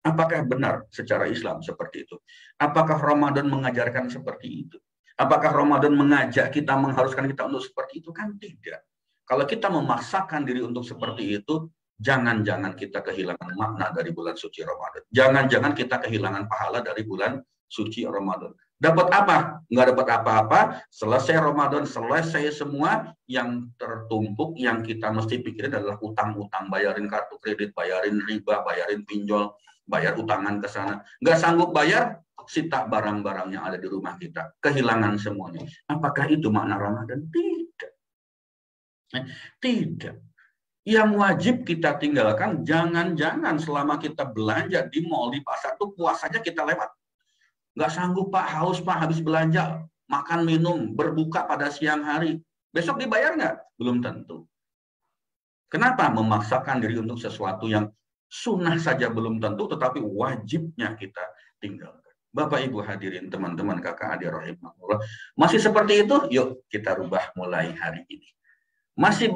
Apakah benar secara Islam seperti itu? Apakah Ramadan mengajarkan seperti itu? Apakah Ramadan mengajak kita, mengharuskan kita untuk seperti itu? Kan tidak. Kalau kita memaksakan diri untuk seperti itu, jangan-jangan kita kehilangan makna dari bulan suci Ramadan. Jangan-jangan kita kehilangan pahala dari bulan suci Ramadan. Dapat apa? Nggak dapat apa-apa. Selesai Ramadan, selesai semua, yang tertumpuk, yang kita mesti pikirin adalah utang-utang. Bayarin kartu kredit, bayarin riba, bayarin pinjol, bayar utangan ke sana. Nggak sanggup bayar, sita barang-barang yang ada di rumah kita. Kehilangan semuanya. Apakah itu makna Ramadan? Tidak. Tidak. Yang wajib kita tinggalkan, jangan-jangan selama kita belanja di mall, di pasar, tuh puasanya kita lewat. Nggak sanggup Pak, haus Pak, habis belanja, makan minum, berbuka pada siang hari. Besok dibayar nggak? Belum tentu. Kenapa memaksakan diri untuk sesuatu yang sunnah saja belum tentu, tetapi wajibnya kita tinggalkan. Bapak Ibu hadirin, teman-teman, kakak adik rahimahullah, masih seperti itu? Yuk kita rubah mulai hari ini. Masih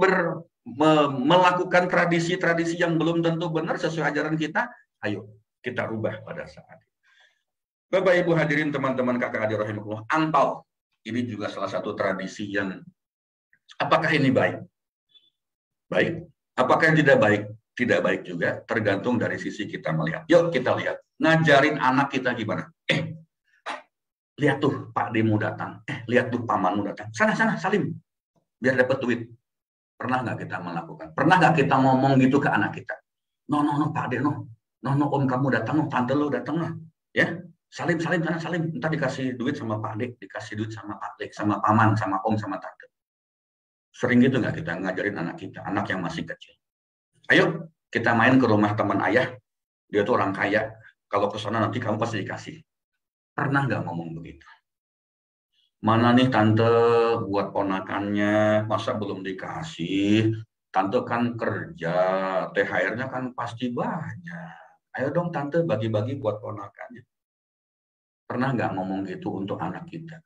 melakukan tradisi-tradisi yang belum tentu benar sesuai ajaran kita? Ayo kita rubah pada saat ini. Bapak Ibu hadirin, teman-teman, kakak adik rahimahullah, angpau ini juga salah satu tradisi yang, apakah ini baik? Baik. Apakah yang tidak baik? Tidak baik juga, tergantung dari sisi kita melihat. Yuk kita lihat, ngajarin anak kita gimana? Lihat tuh Pak Demu datang, lihat tuh pamanmu datang, sana salim, biar dapat duit. Pernah nggak kita melakukan? Pernah nggak kita ngomong gitu ke anak kita? No Pak De, no om kamu datang, no tante lo datang, no. Ya, salim, sana salim. Ntar dikasih duit sama Pak De, dikasih duit sama Pak De, sama paman, sama om, sama tante. Sering gitu nggak kita ngajarin anak kita, anak yang masih kecil? Ayo kita main ke rumah teman ayah, dia tuh orang kaya. Kalau ke sana nanti kamu pasti dikasih. Pernah nggak ngomong begitu? Mana nih tante buat ponakannya, masa belum dikasih? Tante kan kerja, THR-nya kan pasti banyak. Ayo dong tante bagi-bagi buat ponakannya. Pernah nggak ngomong gitu untuk anak kita?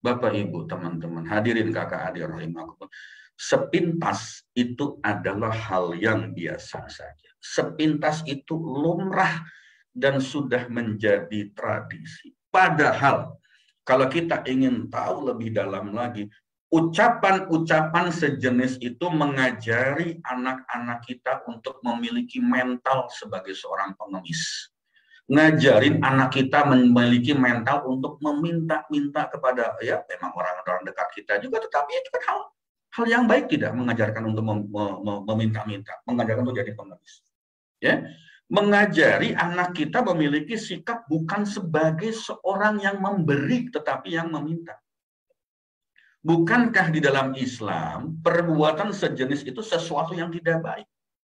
Bapak, Ibu, teman-teman, hadirin kakak adik rahimahullah, sepintas itu adalah hal yang biasa saja. Sepintas itu lumrah dan sudah menjadi tradisi. Padahal kalau kita ingin tahu lebih dalam lagi, ucapan-ucapan sejenis itu mengajari anak-anak kita untuk memiliki mental sebagai seorang pengemis. Ngajarin anak kita memiliki mental untuk meminta-minta kepada, ya memang orang-orang dekat kita juga, tetapi itu kan hal yang baik tidak mengajarkan untuk meminta-minta, mengajarkan untuk jadi pengemis. Ya. Mengajari anak kita memiliki sikap bukan sebagai seorang yang memberi, tetapi yang meminta. Bukankah di dalam Islam perbuatan sejenis itu sesuatu yang tidak baik?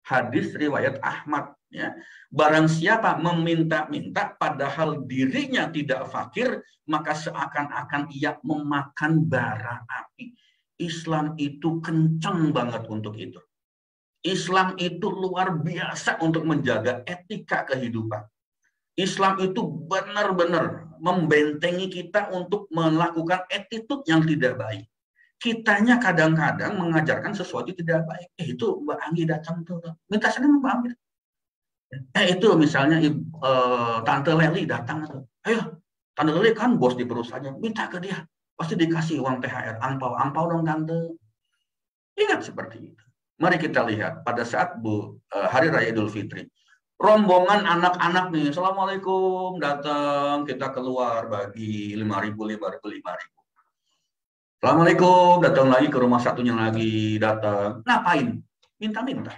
Hadis riwayat Ahmad, ya. Barang siapa meminta-minta padahal dirinya tidak fakir, maka seakan-akan ia memakan bara api. Islam itu kencang banget untuk itu. Islam itu luar biasa untuk menjaga etika kehidupan. Islam itu benar-benar membentengi kita untuk melakukan attitude yang tidak baik. Kitanya kadang-kadang mengajarkan sesuatu tidak baik. Itu Mbak Anggi datang tuh, minta sana Mbak Anggi. Itu misalnya Tante Leli datang tuh. Ayo, Tante Leli kan bos di perusahaannya, minta ke dia. Pasti dikasih uang THR, angpau dong Tante. Ingat seperti itu. Mari kita lihat pada saat Hari Raya Idul Fitri. Rombongan anak-anak nih, Assalamualaikum, datang, kita keluar bagi 5.000. Assalamualaikum, datang lagi ke rumah satunya lagi, datang. Ngapain? Minta-minta.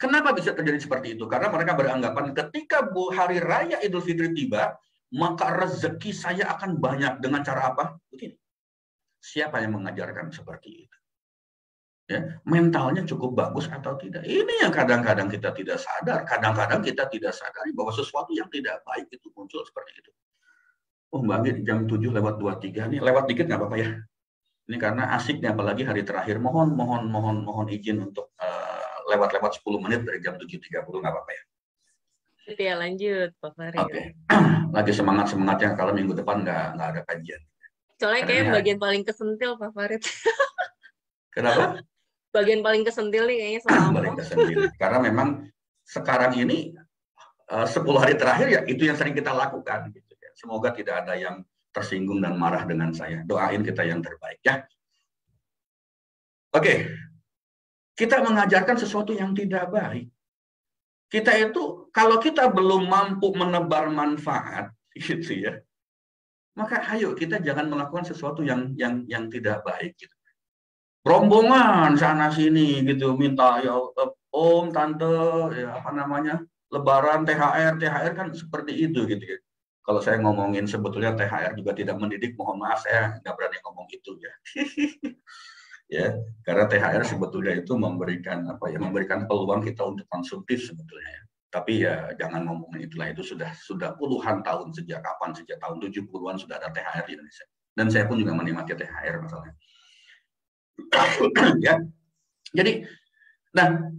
Kenapa bisa terjadi seperti itu? Karena mereka beranggapan ketika Hari Raya Idul Fitri tiba, maka rezeki saya akan banyak. Dengan cara apa? Begini. Siapa yang mengajarkan seperti itu? Ya, mentalnya cukup bagus atau tidak? Ini yang kadang-kadang kita tidak sadar. Kadang-kadang kita tidak sadari bahwa sesuatu yang tidak baik itu muncul seperti itu. Oh Mbak Anggi, jam 7:23 nih, lewat dikit nggak apa-apa ya? Ini karena asiknya, apalagi hari terakhir. Mohon izin untuk lewat 10 menit dari jam 7.30, nggak apa-apa ya? Ya lanjut, Pak Farid. Oke, lagi semangat-semangatnya kalau minggu depan nggak ada kajian. Soalnya kayak bagian paling kesentil, Pak Farid. Kenapa? Bagian paling kesentil nih kayaknya sama paling kesentil. Karena memang sekarang ini 10 hari terakhir ya itu yang sering kita lakukan. Gitu ya. Semoga tidak ada yang tersinggung dan marah dengan saya. Doain kita yang terbaik ya. Oke, kita mengajarkan sesuatu yang tidak baik. Kita itu kalau kita belum mampu menebar manfaat, gitu ya, maka ayo kita jangan melakukan sesuatu yang tidak baik. Gitu. Rombongan sana sini gitu minta ya Om Tante ya apa namanya Lebaran THR kan seperti itu gitu ya. Kalau saya ngomongin sebetulnya THR juga tidak mendidik, mohon maaf saya nggak berani ngomong itu ya. Ya karena THR sebetulnya itu memberikan memberikan peluang kita untuk konsumtif sebetulnya ya. Tapi ya jangan ngomongin itulah, itu sudah puluhan tahun, sejak tahun 70-an sudah ada THR di Indonesia dan saya pun juga menikmati THR masalahnya. Ya. Jadi, nah,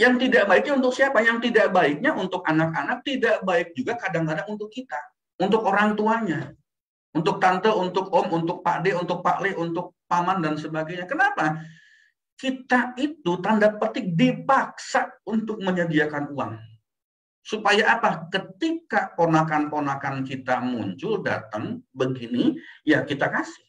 yang tidak baiknya untuk siapa? Yang tidak baiknya untuk anak-anak, tidak baik juga kadang-kadang untuk kita, untuk orang tuanya, untuk tante, untuk om, untuk Pak D, untuk Pak Le, untuk paman dan sebagainya. Kenapa? Kita itu tanda petik dipaksa untuk menyediakan uang. Supaya apa? Ketika ponakan-ponakan kita muncul, datang begini, ya kita kasih.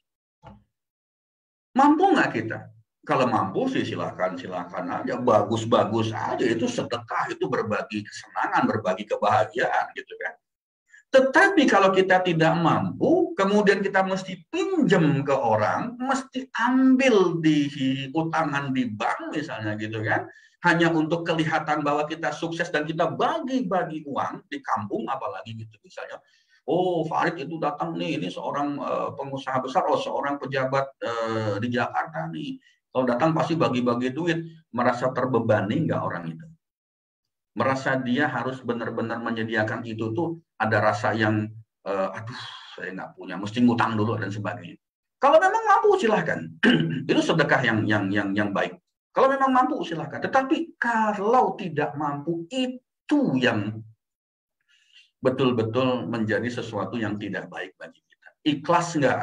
Mampu nggak kita? Kalau mampu sih silahkan aja, bagus aja, itu sedekah, itu berbagi kesenangan, berbagi kebahagiaan gitu kan. Tetapi kalau kita tidak mampu, kemudian kita mesti pinjam ke orang, mesti ambil di utangan di bank misalnya gitu kan, hanya untuk kelihatan bahwa kita sukses dan kita bagi-bagi uang di kampung apalagi gitu misalnya. Oh, Farid itu datang nih, ini seorang pengusaha besar, seorang pejabat di Jakarta nih. Kalau datang pasti bagi-bagi duit, merasa terbebani nggak orang itu? Merasa dia harus benar-benar menyediakan itu tuh ada rasa yang, aduh, saya nggak punya, mesti ngutang dulu dan sebagainya. Kalau memang mampu silahkan, itu sedekah yang baik. Kalau memang mampu silahkan. Tetapi kalau tidak mampu, itu yang betul-betul menjadi sesuatu yang tidak baik bagi kita. Ikhlas nggak?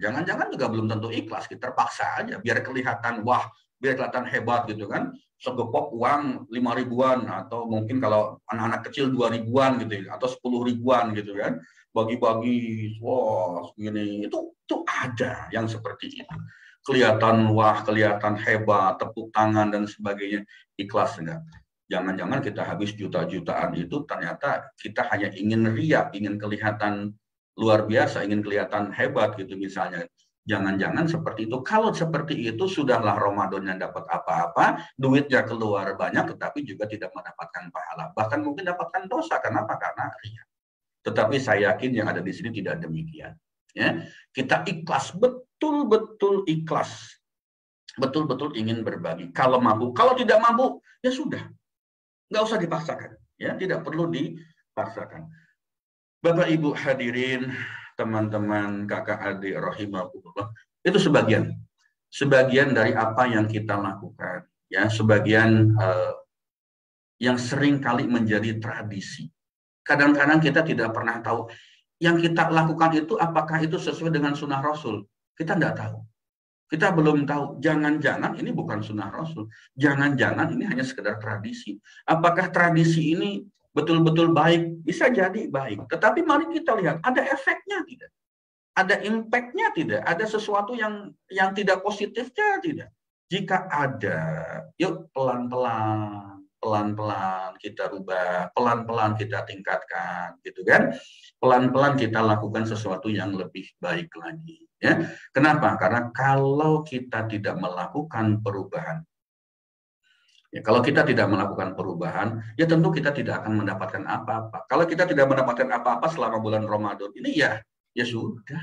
Jangan-jangan juga belum tentu ikhlas. Kita terpaksa aja biar kelihatan, wah, biar kelihatan hebat gitu kan. Segepok uang 5.000-an atau mungkin kalau anak-anak kecil 2.000-an gitu atau 10.000-an gitu kan. Bagi-bagi, wah, gini. Itu ada yang seperti itu. Kelihatan wah, kelihatan hebat, tepuk tangan dan sebagainya. Ikhlas enggak? Jangan-jangan kita habis juta-jutaan itu ternyata kita hanya ingin ria, ingin kelihatan luar biasa, ingin kelihatan hebat gitu misalnya. Jangan-jangan seperti itu. Kalau seperti itu sudahlah Ramadannya dapat apa-apa, duitnya keluar banyak, tetapi juga tidak mendapatkan pahala. Bahkan mungkin dapatkan dosa. Kenapa? Karena ria. Tetapi saya yakin yang ada di sini tidak demikian. Ya, kita ikhlas, betul-betul ikhlas, betul-betul ingin berbagi. Kalau mampu, kalau tidak mampu, ya sudah. Nggak usah dipaksakan, ya tidak perlu dipaksakan. Bapak Ibu hadirin, teman-teman, kakak adik rahimahullah, itu sebagian dari apa yang kita lakukan. ya, sebagian yang sering kali menjadi tradisi. Kadang-kadang kita tidak pernah tahu yang kita lakukan itu apakah itu sesuai dengan sunnah Rasul. Kita tidak tahu. Kita belum tahu. Jangan-jangan ini bukan sunnah Rasul. Jangan-jangan ini hanya sekedar tradisi. Apakah tradisi ini betul-betul baik? Bisa jadi baik. Tetapi mari kita lihat, ada efeknya tidak? Ada impact-nya tidak? Ada sesuatu yang tidak positifnya tidak? Jika ada, yuk pelan-pelan kita rubah, pelan-pelan kita tingkatkan, gitu kan? Pelan-pelan kita lakukan sesuatu yang lebih baik lagi, ya. Kenapa? Karena kalau kita tidak melakukan perubahan, ya, kalau kita tidak melakukan perubahan, ya tentu kita tidak akan mendapatkan apa-apa. Kalau kita tidak mendapatkan apa-apa selama bulan Ramadan ini, ya sudah,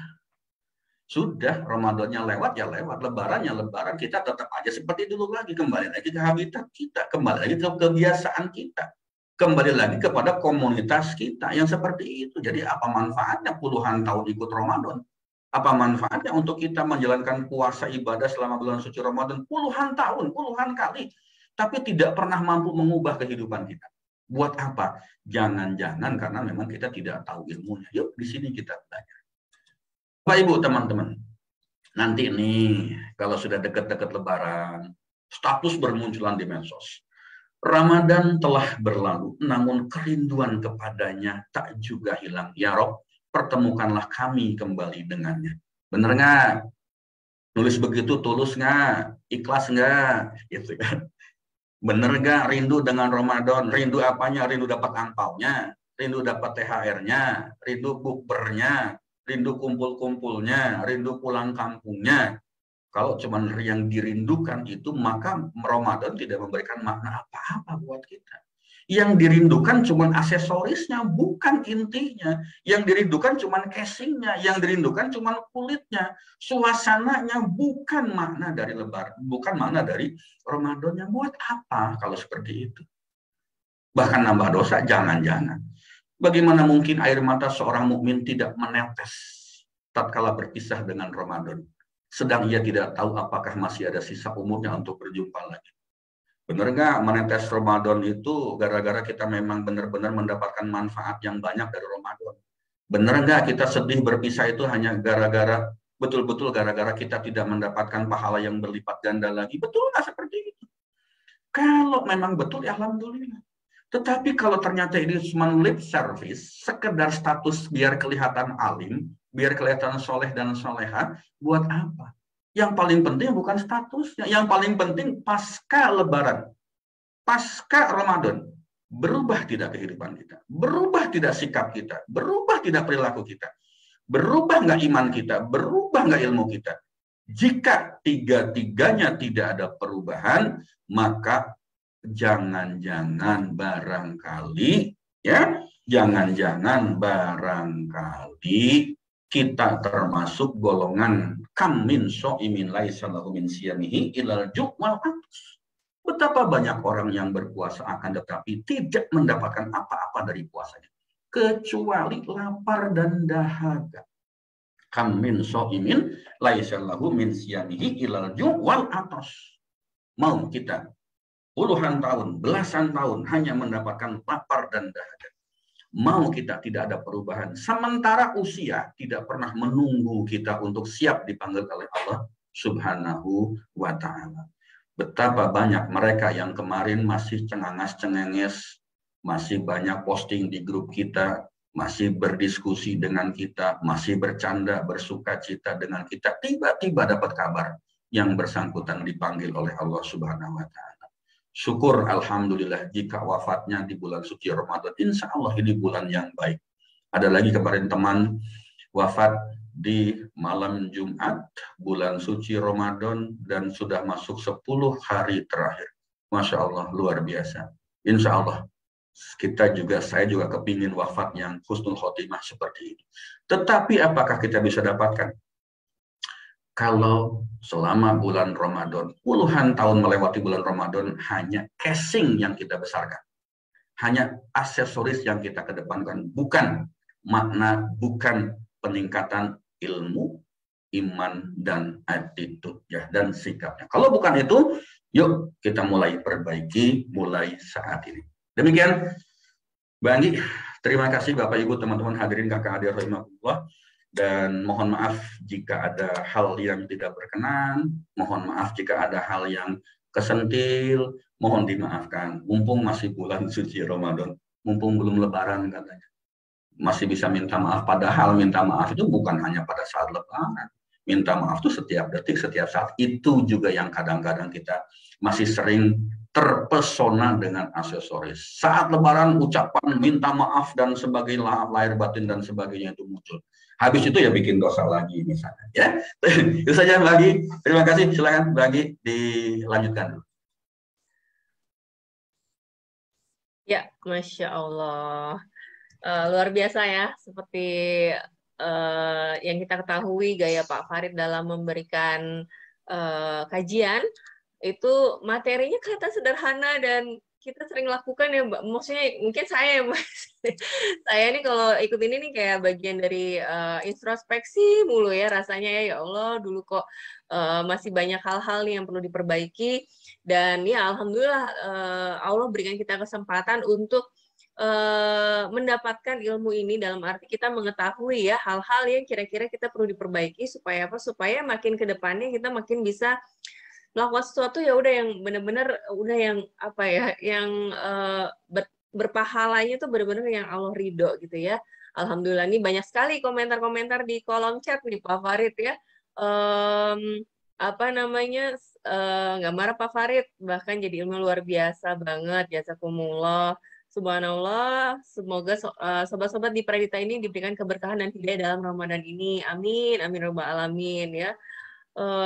Ramadannya lewat, ya lewat, lebarannya lebaran, kita tetap aja seperti dulu lagi, kembali lagi ke habitat kita, kembali lagi ke kebiasaan kita, kembali lagi kepada komunitas kita yang seperti itu. Jadi apa manfaatnya puluhan tahun ikut Ramadan? Apa manfaatnya untuk kita menjalankan puasa ibadah selama bulan suci Ramadan puluhan tahun, puluhan kali, tapi tidak pernah mampu mengubah kehidupan kita? Buat apa? Jangan-jangan karena memang kita tidak tahu ilmunya. Yuk, di sini kita belajar. Bapak Ibu teman-teman, nanti nih kalau sudah dekat-dekat Lebaran, status bermunculan di medsos. Ramadan telah berlalu, namun kerinduan kepadanya tak juga hilang. Ya Rob, pertemukanlah kami kembali dengannya. Bener nggak? Nulis begitu tulus nggak? Ikhlas nggak? Gitu kan? Bener nggak? Rindu dengan Ramadan? Rindu apanya? Rindu dapat angpaunya, rindu dapat THR-nya, rindu bukbernya, rindu kumpul-kumpulnya, rindu pulang kampungnya. Kalau cuma yang dirindukan itu, maka Ramadan tidak memberikan makna apa-apa buat kita. Yang dirindukan cuma aksesorisnya, bukan intinya. Yang dirindukan cuma casingnya, yang dirindukan cuma kulitnya, suasananya, bukan makna dari Lebaran, bukan makna dari Ramadannya. Buat apa kalau seperti itu? Bahkan nambah dosa, jangan-jangan. Bagaimana mungkin air mata seorang mukmin tidak menetes tatkala berpisah dengan Ramadan, sedang ia tidak tahu apakah masih ada sisa umurnya untuk berjumpa lagi? Benar nggak menetes Ramadan itu gara-gara kita memang benar-benar mendapatkan manfaat yang banyak dari Ramadan? Benar nggak kita sedih berpisah itu hanya gara-gara, betul-betul gara-gara kita tidak mendapatkan pahala yang berlipat ganda lagi? Betul nggak seperti itu? Kalau memang betul, ya alhamdulillah. Tetapi kalau ternyata ini cuma lip service, sekedar status biar kelihatan alim, biar kelihatan soleh dan soleha, buat apa? Yang paling penting bukan statusnya, yang paling penting pasca Lebaran, pasca Ramadan, berubah tidak kehidupan kita, berubah tidak sikap kita, berubah tidak perilaku kita, berubah nggak iman kita, berubah nggak ilmu kita. Jika tiga-tiganya tidak ada perubahan, maka jangan-jangan barangkali, ya, jangan-jangan barangkali kita termasuk golongan kam min sho'imin laisa lahu min siyamihi ilal ju'wal atus. Betapa banyak orang yang berpuasa akan tetapi tidak mendapatkan apa-apa dari puasanya kecuali lapar dan dahaga. Kam min sho'imin laisa lahu min siyamihi ilal ju'wal atus. Mau kita puluhan tahun, belasan tahun hanya mendapatkan lapar dan dahaga. Mau kita tidak ada perubahan. Sementara usia tidak pernah menunggu kita untuk siap dipanggil oleh Allah Subhanahu wa Ta'ala. Betapa banyak mereka yang kemarin masih cengangas-cengenges, masih banyak posting di grup kita, masih berdiskusi dengan kita, masih bercanda, bersukacita dengan kita. Tiba-tiba dapat kabar yang bersangkutan dipanggil oleh Allah Subhanahu wa Ta'ala. Syukur alhamdulillah jika wafatnya di bulan suci Ramadan, insya Allah ini bulan yang baik. Ada lagi kemarin teman wafat di malam Jumat bulan suci Ramadan dan sudah masuk 10 hari terakhir. Masya Allah, luar biasa. Insya Allah saya juga kepingin wafat yang husnul khotimah seperti ini. Tetapi apakah kita bisa dapatkan? Kalau selama bulan Ramadan, puluhan tahun melewati bulan Ramadan, hanya casing yang kita besarkan. Hanya aksesoris yang kita kedepankan. Bukan makna, bukan peningkatan ilmu, iman dan attitude ya, dan sikapnya. Kalau bukan itu, yuk kita mulai perbaiki mulai saat ini. Demikian Mbak Anggi, terima kasih Bapak Ibu teman-teman hadirin kakak adik rahimahullah, dan mohon maaf jika ada hal yang tidak berkenan, mohon maaf jika ada hal yang kesentil, mohon dimaafkan. Mumpung masih bulan suci Ramadan, mumpung belum lebaran katanya, masih bisa minta maaf, padahal minta maaf itu bukan hanya pada saat lebaran. Minta maaf itu setiap detik, setiap saat. Itu juga yang kadang-kadang kita masih sering terpesona dengan aksesoris. Saat lebaran ucapan minta maaf dan sebagainya, lahir batin dan sebagainya itu muncul. Habis itu ya bikin dosa lagi misalnya. Ya, itu saja Bagi. Terima kasih. Silakan Bagi dilanjutkan. Ya, Masya Allah. Luar biasa ya, seperti yang kita ketahui gaya Pak Farid dalam memberikan kajian, itu materinya kelihatan sederhana dan kita sering lakukan ya Mbak. Maksudnya mungkin saya ya Mbak. Saya ini kalau ikut ini nih kayak bagian dari introspeksi mulu ya rasanya ya Allah dulu kok masih banyak hal-hal nih yang perlu diperbaiki, dan ya Alhamdulillah Allah berikan kita kesempatan untuk mendapatkan ilmu ini, dalam arti kita mengetahui ya hal-hal yang kira-kira kita perlu diperbaiki supaya apa? Supaya makin ke depannya kita makin bisa melakukan sesuatu ya udah yang benar-benar udah yang apa ya, yang berpahalanya tuh benar-benar yang Allah ridho gitu ya. Alhamdulillah nih banyak sekali komentar-komentar di kolom chat nih Pak Farid ya. Apa namanya, nggak marah Pak Farid, bahkan jadi ilmu luar biasa banget, jazakumullah. Subhanallah, semoga sobat-sobat di Pradita ini diberikan keberkahan dan hidayah dalam Ramadan ini. Amin, amin rabbal alamin ya.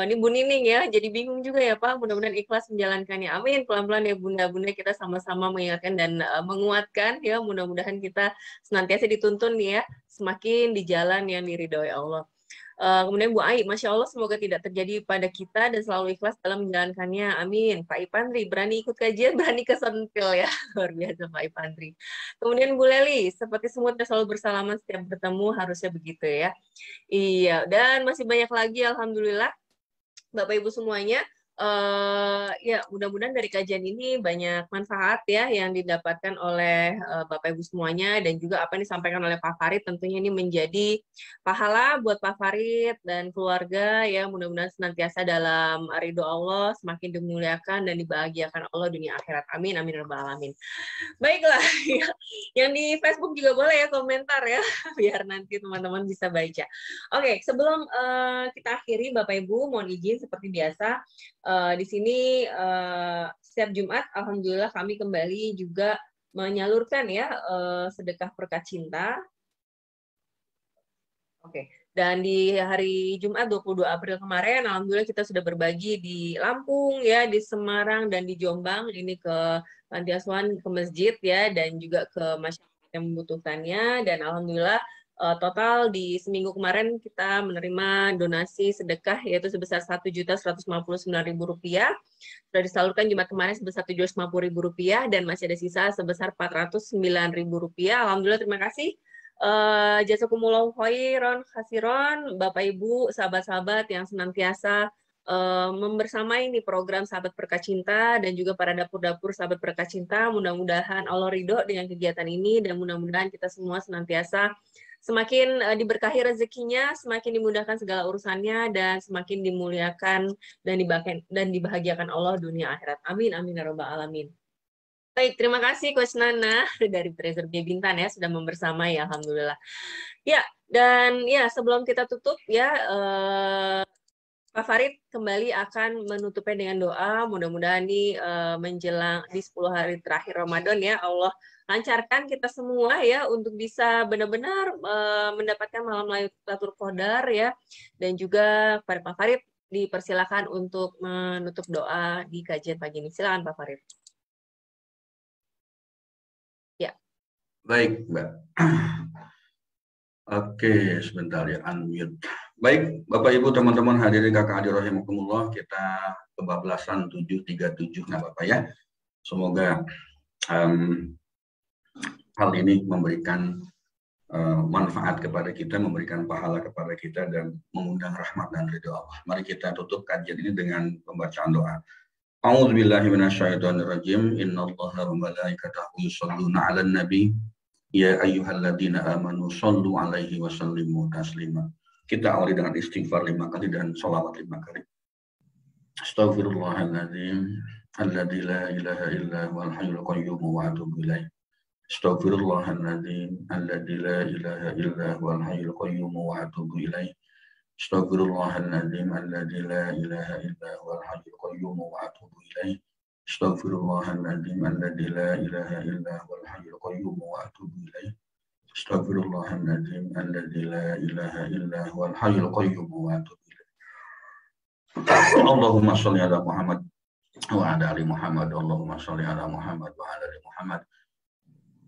Ini Bu Nining ya, jadi bingung juga ya Pak, mudah-mudahan ikhlas menjalankannya. Amin, pelan-pelan ya Bunda-Bunda, kita sama-sama mengingatkan dan menguatkan ya, mudah-mudahan kita senantiasa dituntun ya, semakin di jalan yang diridhoi Allah. Kemudian Bu Ai, Masya Allah, semoga tidak terjadi pada kita dan selalu ikhlas dalam menjalankannya. Amin. Pak Ipandri, berani ikut kajian, berani kesentil ya. Luar biasa Pak Ipandri. Kemudian Bu Leli, seperti semut selalu bersalaman setiap bertemu, harusnya begitu ya. Iya, dan masih banyak lagi, Alhamdulillah. Bapak Ibu semuanya, ya mudah-mudahan dari kajian ini banyak manfaat ya yang didapatkan oleh Bapak Ibu semuanya, dan juga apa yang disampaikan oleh Pak Farid tentunya ini menjadi pahala buat Pak Farid dan keluarga ya, mudah-mudahan senantiasa dalam ridho Allah, semakin dimuliakan dan dibahagiakan Allah dunia akhirat. Amin, amin rabbal alamin. Baiklah, ya. Yang di Facebook juga boleh ya komentar ya, biar nanti teman-teman bisa baca. Oke, sebelum kita akhiri Bapak Ibu, mohon izin seperti biasa, di sini setiap Jumat, Alhamdulillah kami kembali juga menyalurkan ya sedekah berkat cinta. Oke. Dan di hari Jumat 22 April kemarin, Alhamdulillah kita sudah berbagi di Lampung, ya, di Semarang, dan di Jombang, ini ke panti asuhan, ke masjid, ya, dan juga ke masyarakat yang membutuhkannya. Dan Alhamdulillah total di seminggu kemarin kita menerima donasi sedekah yaitu sebesar Rp1.159.000. Sudah disalurkan Jumat kemarin sebesar Rp750.000 dan masih ada sisa sebesar Rp409.000. Alhamdulillah, terima kasih. Jazakumullah khairan khasiron, Bapak Ibu, sahabat-sahabat yang senantiasa membersamai ini program Sahabat Berkah Cinta dan juga para dapur-dapur Sahabat Berkah Cinta. Mudah-mudahan Allah ridho dengan kegiatan ini dan mudah-mudahan kita semua senantiasa semakin diberkahi rezekinya, semakin dimudahkan segala urusannya, dan semakin dimuliakan dan dibahagiakan Allah dunia akhirat. Amin, amin ya rabbal alamin. Baik, terima kasih Coach Nana dari Treasure Bay Bintan ya sudah membersamai ya, alhamdulillah. Ya, dan ya sebelum kita tutup ya, Pak Farid kembali akan menutupnya dengan doa. Mudah-mudahan ini menjelang di 10 hari terakhir Ramadan ya, Allah lancarkan kita semua ya untuk bisa benar-benar mendapatkan malam Lailatul Qadar ya. Dan juga pada Pak Farid dipersilakan untuk menutup doa di kajian pagi ini. Silakan Pak Farid. Ya. Baik, Mbak. Oke, sebentar ya, unmute. Baik, Bapak Ibu, teman-teman hadirin kakak adik rahimakumullah, kita kebablasan 737 nah Bapak ya. Semoga hal ini memberikan manfaat kepada kita, memberikan pahala kepada kita, dan mengundang rahmat dan ridho Allah. Mari kita tutup kajian ini dengan pembacaan doa. A'udzubillahi minasyaitonirrajim. Innallaha wa malaikatahu yusholluna 'alan nabi. Ya ayyuhalladzina amanu shollu 'alaihi wa sallimu taslima. Kita awali dengan istighfar 5 kali dan sholawat 5 kali. Astaghfirullahaladzim alladzi la ilaha illa huwal hayyul qayyum wa atubu ilaih. Astaghfirullahaladzim alladzi la ilaha illa huwal hayyul qayyum wa atubu ilaih. Astaghfirullahaladzim alladzi la ilaha illa huwal hayyul qayyum wa atubu ilaih. Astaghfirullahaladzim alladzi la ilaha illa huwal hayyul qayyum wa atubu ilaih. Astaghfirullahaladzim alladzi la ilaha illa huwal hayyul qayyum wa atubu ilaih. Allahumma sholli ala Muhammad wa ala ali Muhammad. Allahumma sholli ala Muhammad wa ala ali Muhammad.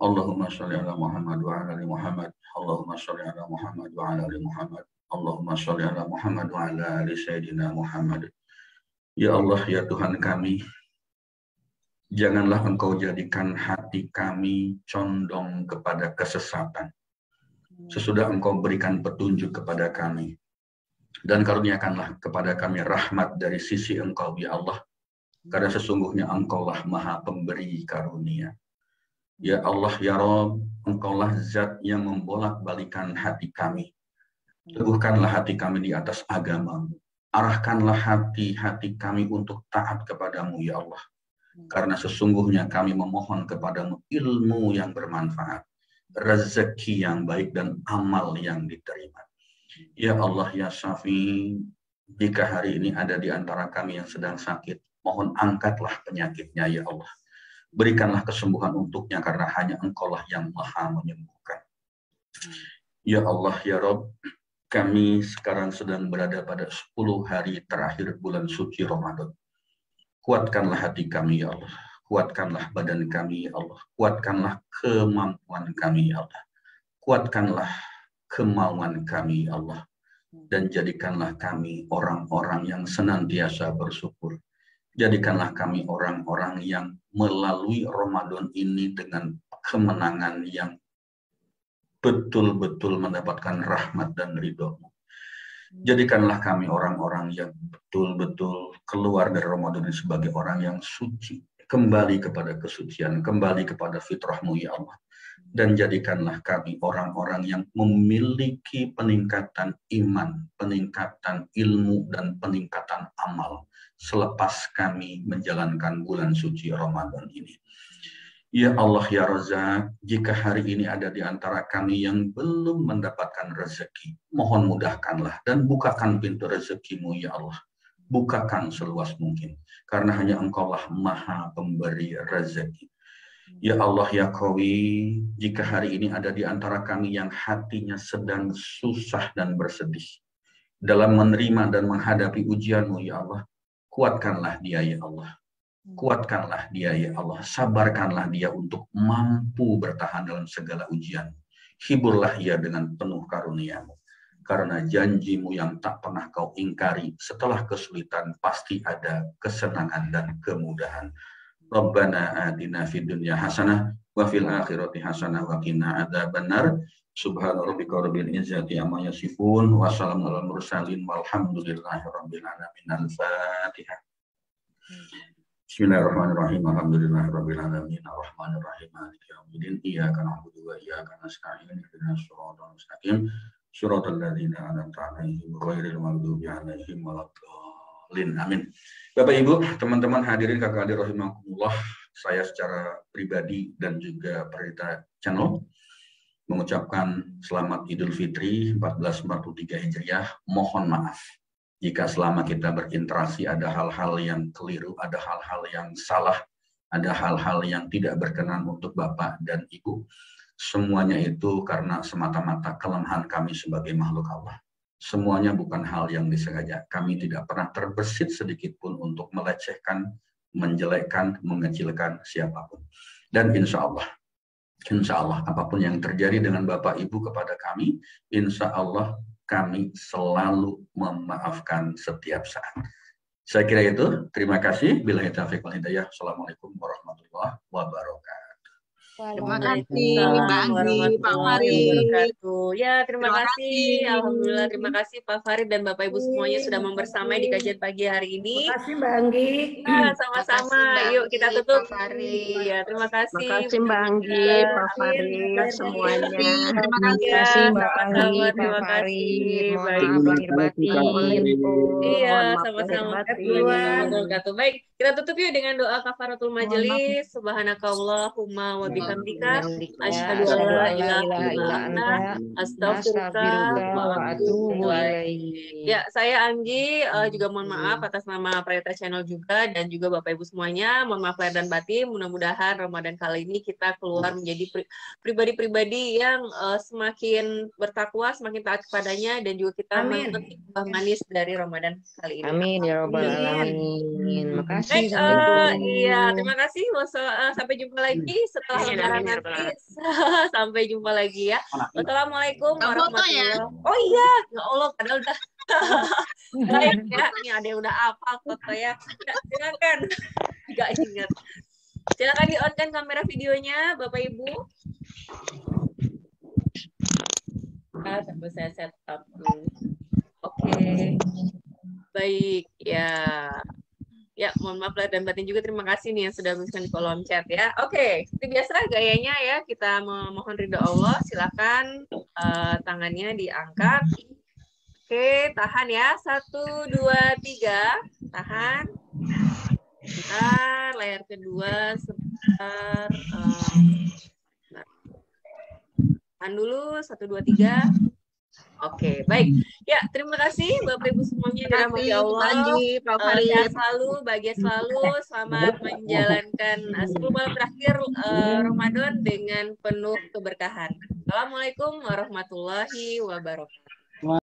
Allahumma sholli ala Muhammad wa ala ali Muhammad. Allahumma sholli ala Muhammad wa ala ali Muhammad. Allahumma sholli ala Muhammad wa ala ali Sayyidina Muhammad. Ya Allah, ya Tuhan kami, janganlah Engkau jadikan hati kami condong kepada kesesatan. Sesudah Engkau berikan petunjuk kepada kami, dan karuniakanlah kepada kami rahmat dari sisi Engkau, ya Allah, karena sesungguhnya Engkaulah Maha Pemberi karunia. Ya Allah, ya Rabb, Engkaulah zat yang membolak-balikan hati kami. Teguhkanlah hati kami di atas agama-Mu. Arahkanlah hati-hati kami untuk taat kepadamu, ya Allah. Karena sesungguhnya kami memohon kepadamu ilmu yang bermanfaat, rezeki yang baik, dan amal yang diterima. Ya Allah, ya Syafi, jika hari ini ada di antara kami yang sedang sakit, mohon angkatlah penyakitnya, ya Allah. Berikanlah kesembuhan untuknya, karena hanya Engkaulah yang Maha menyembuhkan. Ya Allah, ya Rabb, kami sekarang sedang berada pada 10 hari terakhir bulan suci Ramadan. Kuatkanlah hati kami, ya Allah. Kuatkanlah badan kami, ya Allah. Kuatkanlah kemampuan kami, ya Allah. Kuatkanlah kemauan kami, ya Allah. Dan jadikanlah kami orang-orang yang senantiasa bersyukur. Jadikanlah kami orang-orang yang melalui Ramadan ini dengan kemenangan yang betul-betul mendapatkan rahmat dan ridho-Mu. Jadikanlah kami orang-orang yang betul-betul keluar dari Ramadan ini sebagai orang yang suci, kembali kepada kesucian, kembali kepada fitrah-Mu, ya Allah. Dan jadikanlah kami orang-orang yang memiliki peningkatan iman, peningkatan ilmu, dan peningkatan amal selepas kami menjalankan bulan suci Ramadan ini. Ya Allah, ya Razak, jika hari ini ada di antara kami yang belum mendapatkan rezeki, mohon mudahkanlah dan bukakan pintu rezeki-Mu, ya Allah. Bukakan seluas mungkin, karena hanya Engkaulah Maha Pemberi rezeki. Ya Allah, ya Qawi, jika hari ini ada di antara kami yang hatinya sedang susah dan bersedih dalam menerima dan menghadapi ujian-Mu, ya Allah, kuatkanlah dia, ya Allah. Kuatkanlah dia, ya Allah. Sabarkanlah dia untuk mampu bertahan dalam segala ujian. Hiburlah ia dengan penuh karunia-Mu. Karena janji-Mu yang tak pernah Kau ingkari, setelah kesulitan pasti ada kesenangan dan kemudahan. Rabbana atina fid dunya hasanah wa fil akhirati hasanah wa qina adzabannar. Subhana rabbika rabbil izzati amma yasifun wa salamun alal mursalin walhamdulillahi rabbil alamin. Al-Fatihah. Bismillahirrahmanirrahim. Alhamdulillahirabbil alamin. Arrahmanirrahim. Maliki yaumiddin. Iyyaka na'budu wa iyyaka nasta'in. Ihdinas siratal mustaqim. Shiratal ladzina an'amta 'alaihim ghairil maghdubi 'alaihim waladdallin. Amin. Bapak Ibu, teman-teman hadirin kakak adik rahimakumullah, saya secara pribadi dan juga Perita Channel mengucapkan selamat Idul Fitri 1443 Hijriah. Mohon maaf jika selama kita berinteraksi ada hal-hal yang keliru, ada hal-hal yang salah, ada hal-hal yang tidak berkenan untuk Bapak dan Ibu. Semuanya itu karena semata-mata kelemahan kami sebagai makhluk Allah. Semuanya bukan hal yang disengaja. Kami tidak pernah terbesit sedikit pun untuk melecehkan, menjelekkan, mengecilkan siapapun. Dan insya Allah apapun yang terjadi dengan Bapak Ibu kepada kami, insya Allah kami selalu memaafkan setiap saat. Saya kira itu. Terima kasih. Billahi taufiq wal hidayah. Assalamualaikum warahmatullahi wabarakatuh. Terima kasih Waalaikumsalam Mbak Anggi, Pak warahmatullahi Farid. wabarakatuh. Ya, terima Terima kasih. kasih. Alhamdulillah, terima kasih Pak Farid dan Bapak Ibu semuanya sudah membersamai di kajian pagi hari ini. Terima kasih Mbak Anggi. Ya, sama-sama. Yuk kita tutup. Iya, terima kasih. Makasih Mbak Anggi, Pak Farid, semuanya. Terima kasih. Iya, Makasih Mbak sama-sama. Anggi, Pak Terima Farid. kasih. Mohon Baik. maaf lahir batin. Iya, Mohon maaf lahir sama-sama. batin. Baik, kita tutup yuk dengan doa kafaratul majelis. Subhanakallahumma wa bihamdika asyhadu an la ilaha illa anta astaghfiruka wa atubu ilaik. Ya, saya Anggi juga mohon maaf atas nama Prayota Channel juga dan juga Bapak Ibu semuanya. Mohon maaf lahir dan batin. Mudah-mudahan Ramadan kali ini kita keluar menjadi pribadi-pribadi yang semakin bertakwa, semakin taat kepadanya dan juga kita memetik buah manis dari Ramadan kali ini. Amin ya rabbal alamin. Makasih. Baik, iya, terima kasih. Sampai jumpa lagi setelah lebaran nanti. Sampai jumpa lagi ya. Wassalamualaikum warahmatullahi wabarakatuh. Oh iya, ya Allah, padahal udah baik ya. Ini ada yang udah apa foto ya. Silakan. Gak ingat. Silakan di-on-kan kamera videonya, Bapak Ibu. Sampai saya set up dulu. Oke. Baik, ya. Ya, mohon maaf lahir dan batin juga. Terima kasih nih yang sudah menuliskan di kolom chat ya. Oke, seperti biasa gayanya ya, kita memohon ridho Allah. Silakan tangannya diangkat. Oke, tahan ya. 1, 2, 3. Tahan. Sebentar, layar kedua. Sebentar. Tahan dulu. 1, 2, 3. Oke, baik. Ya, terima kasih Bapak Ibu semuanya dirahmati Allah. Sehat selalu, bahagia selalu, selamat menjalankan 10 malam terakhir Ramadan dengan penuh keberkahan. Assalamualaikum warahmatullahi wabarakatuh.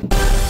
wabarakatuh.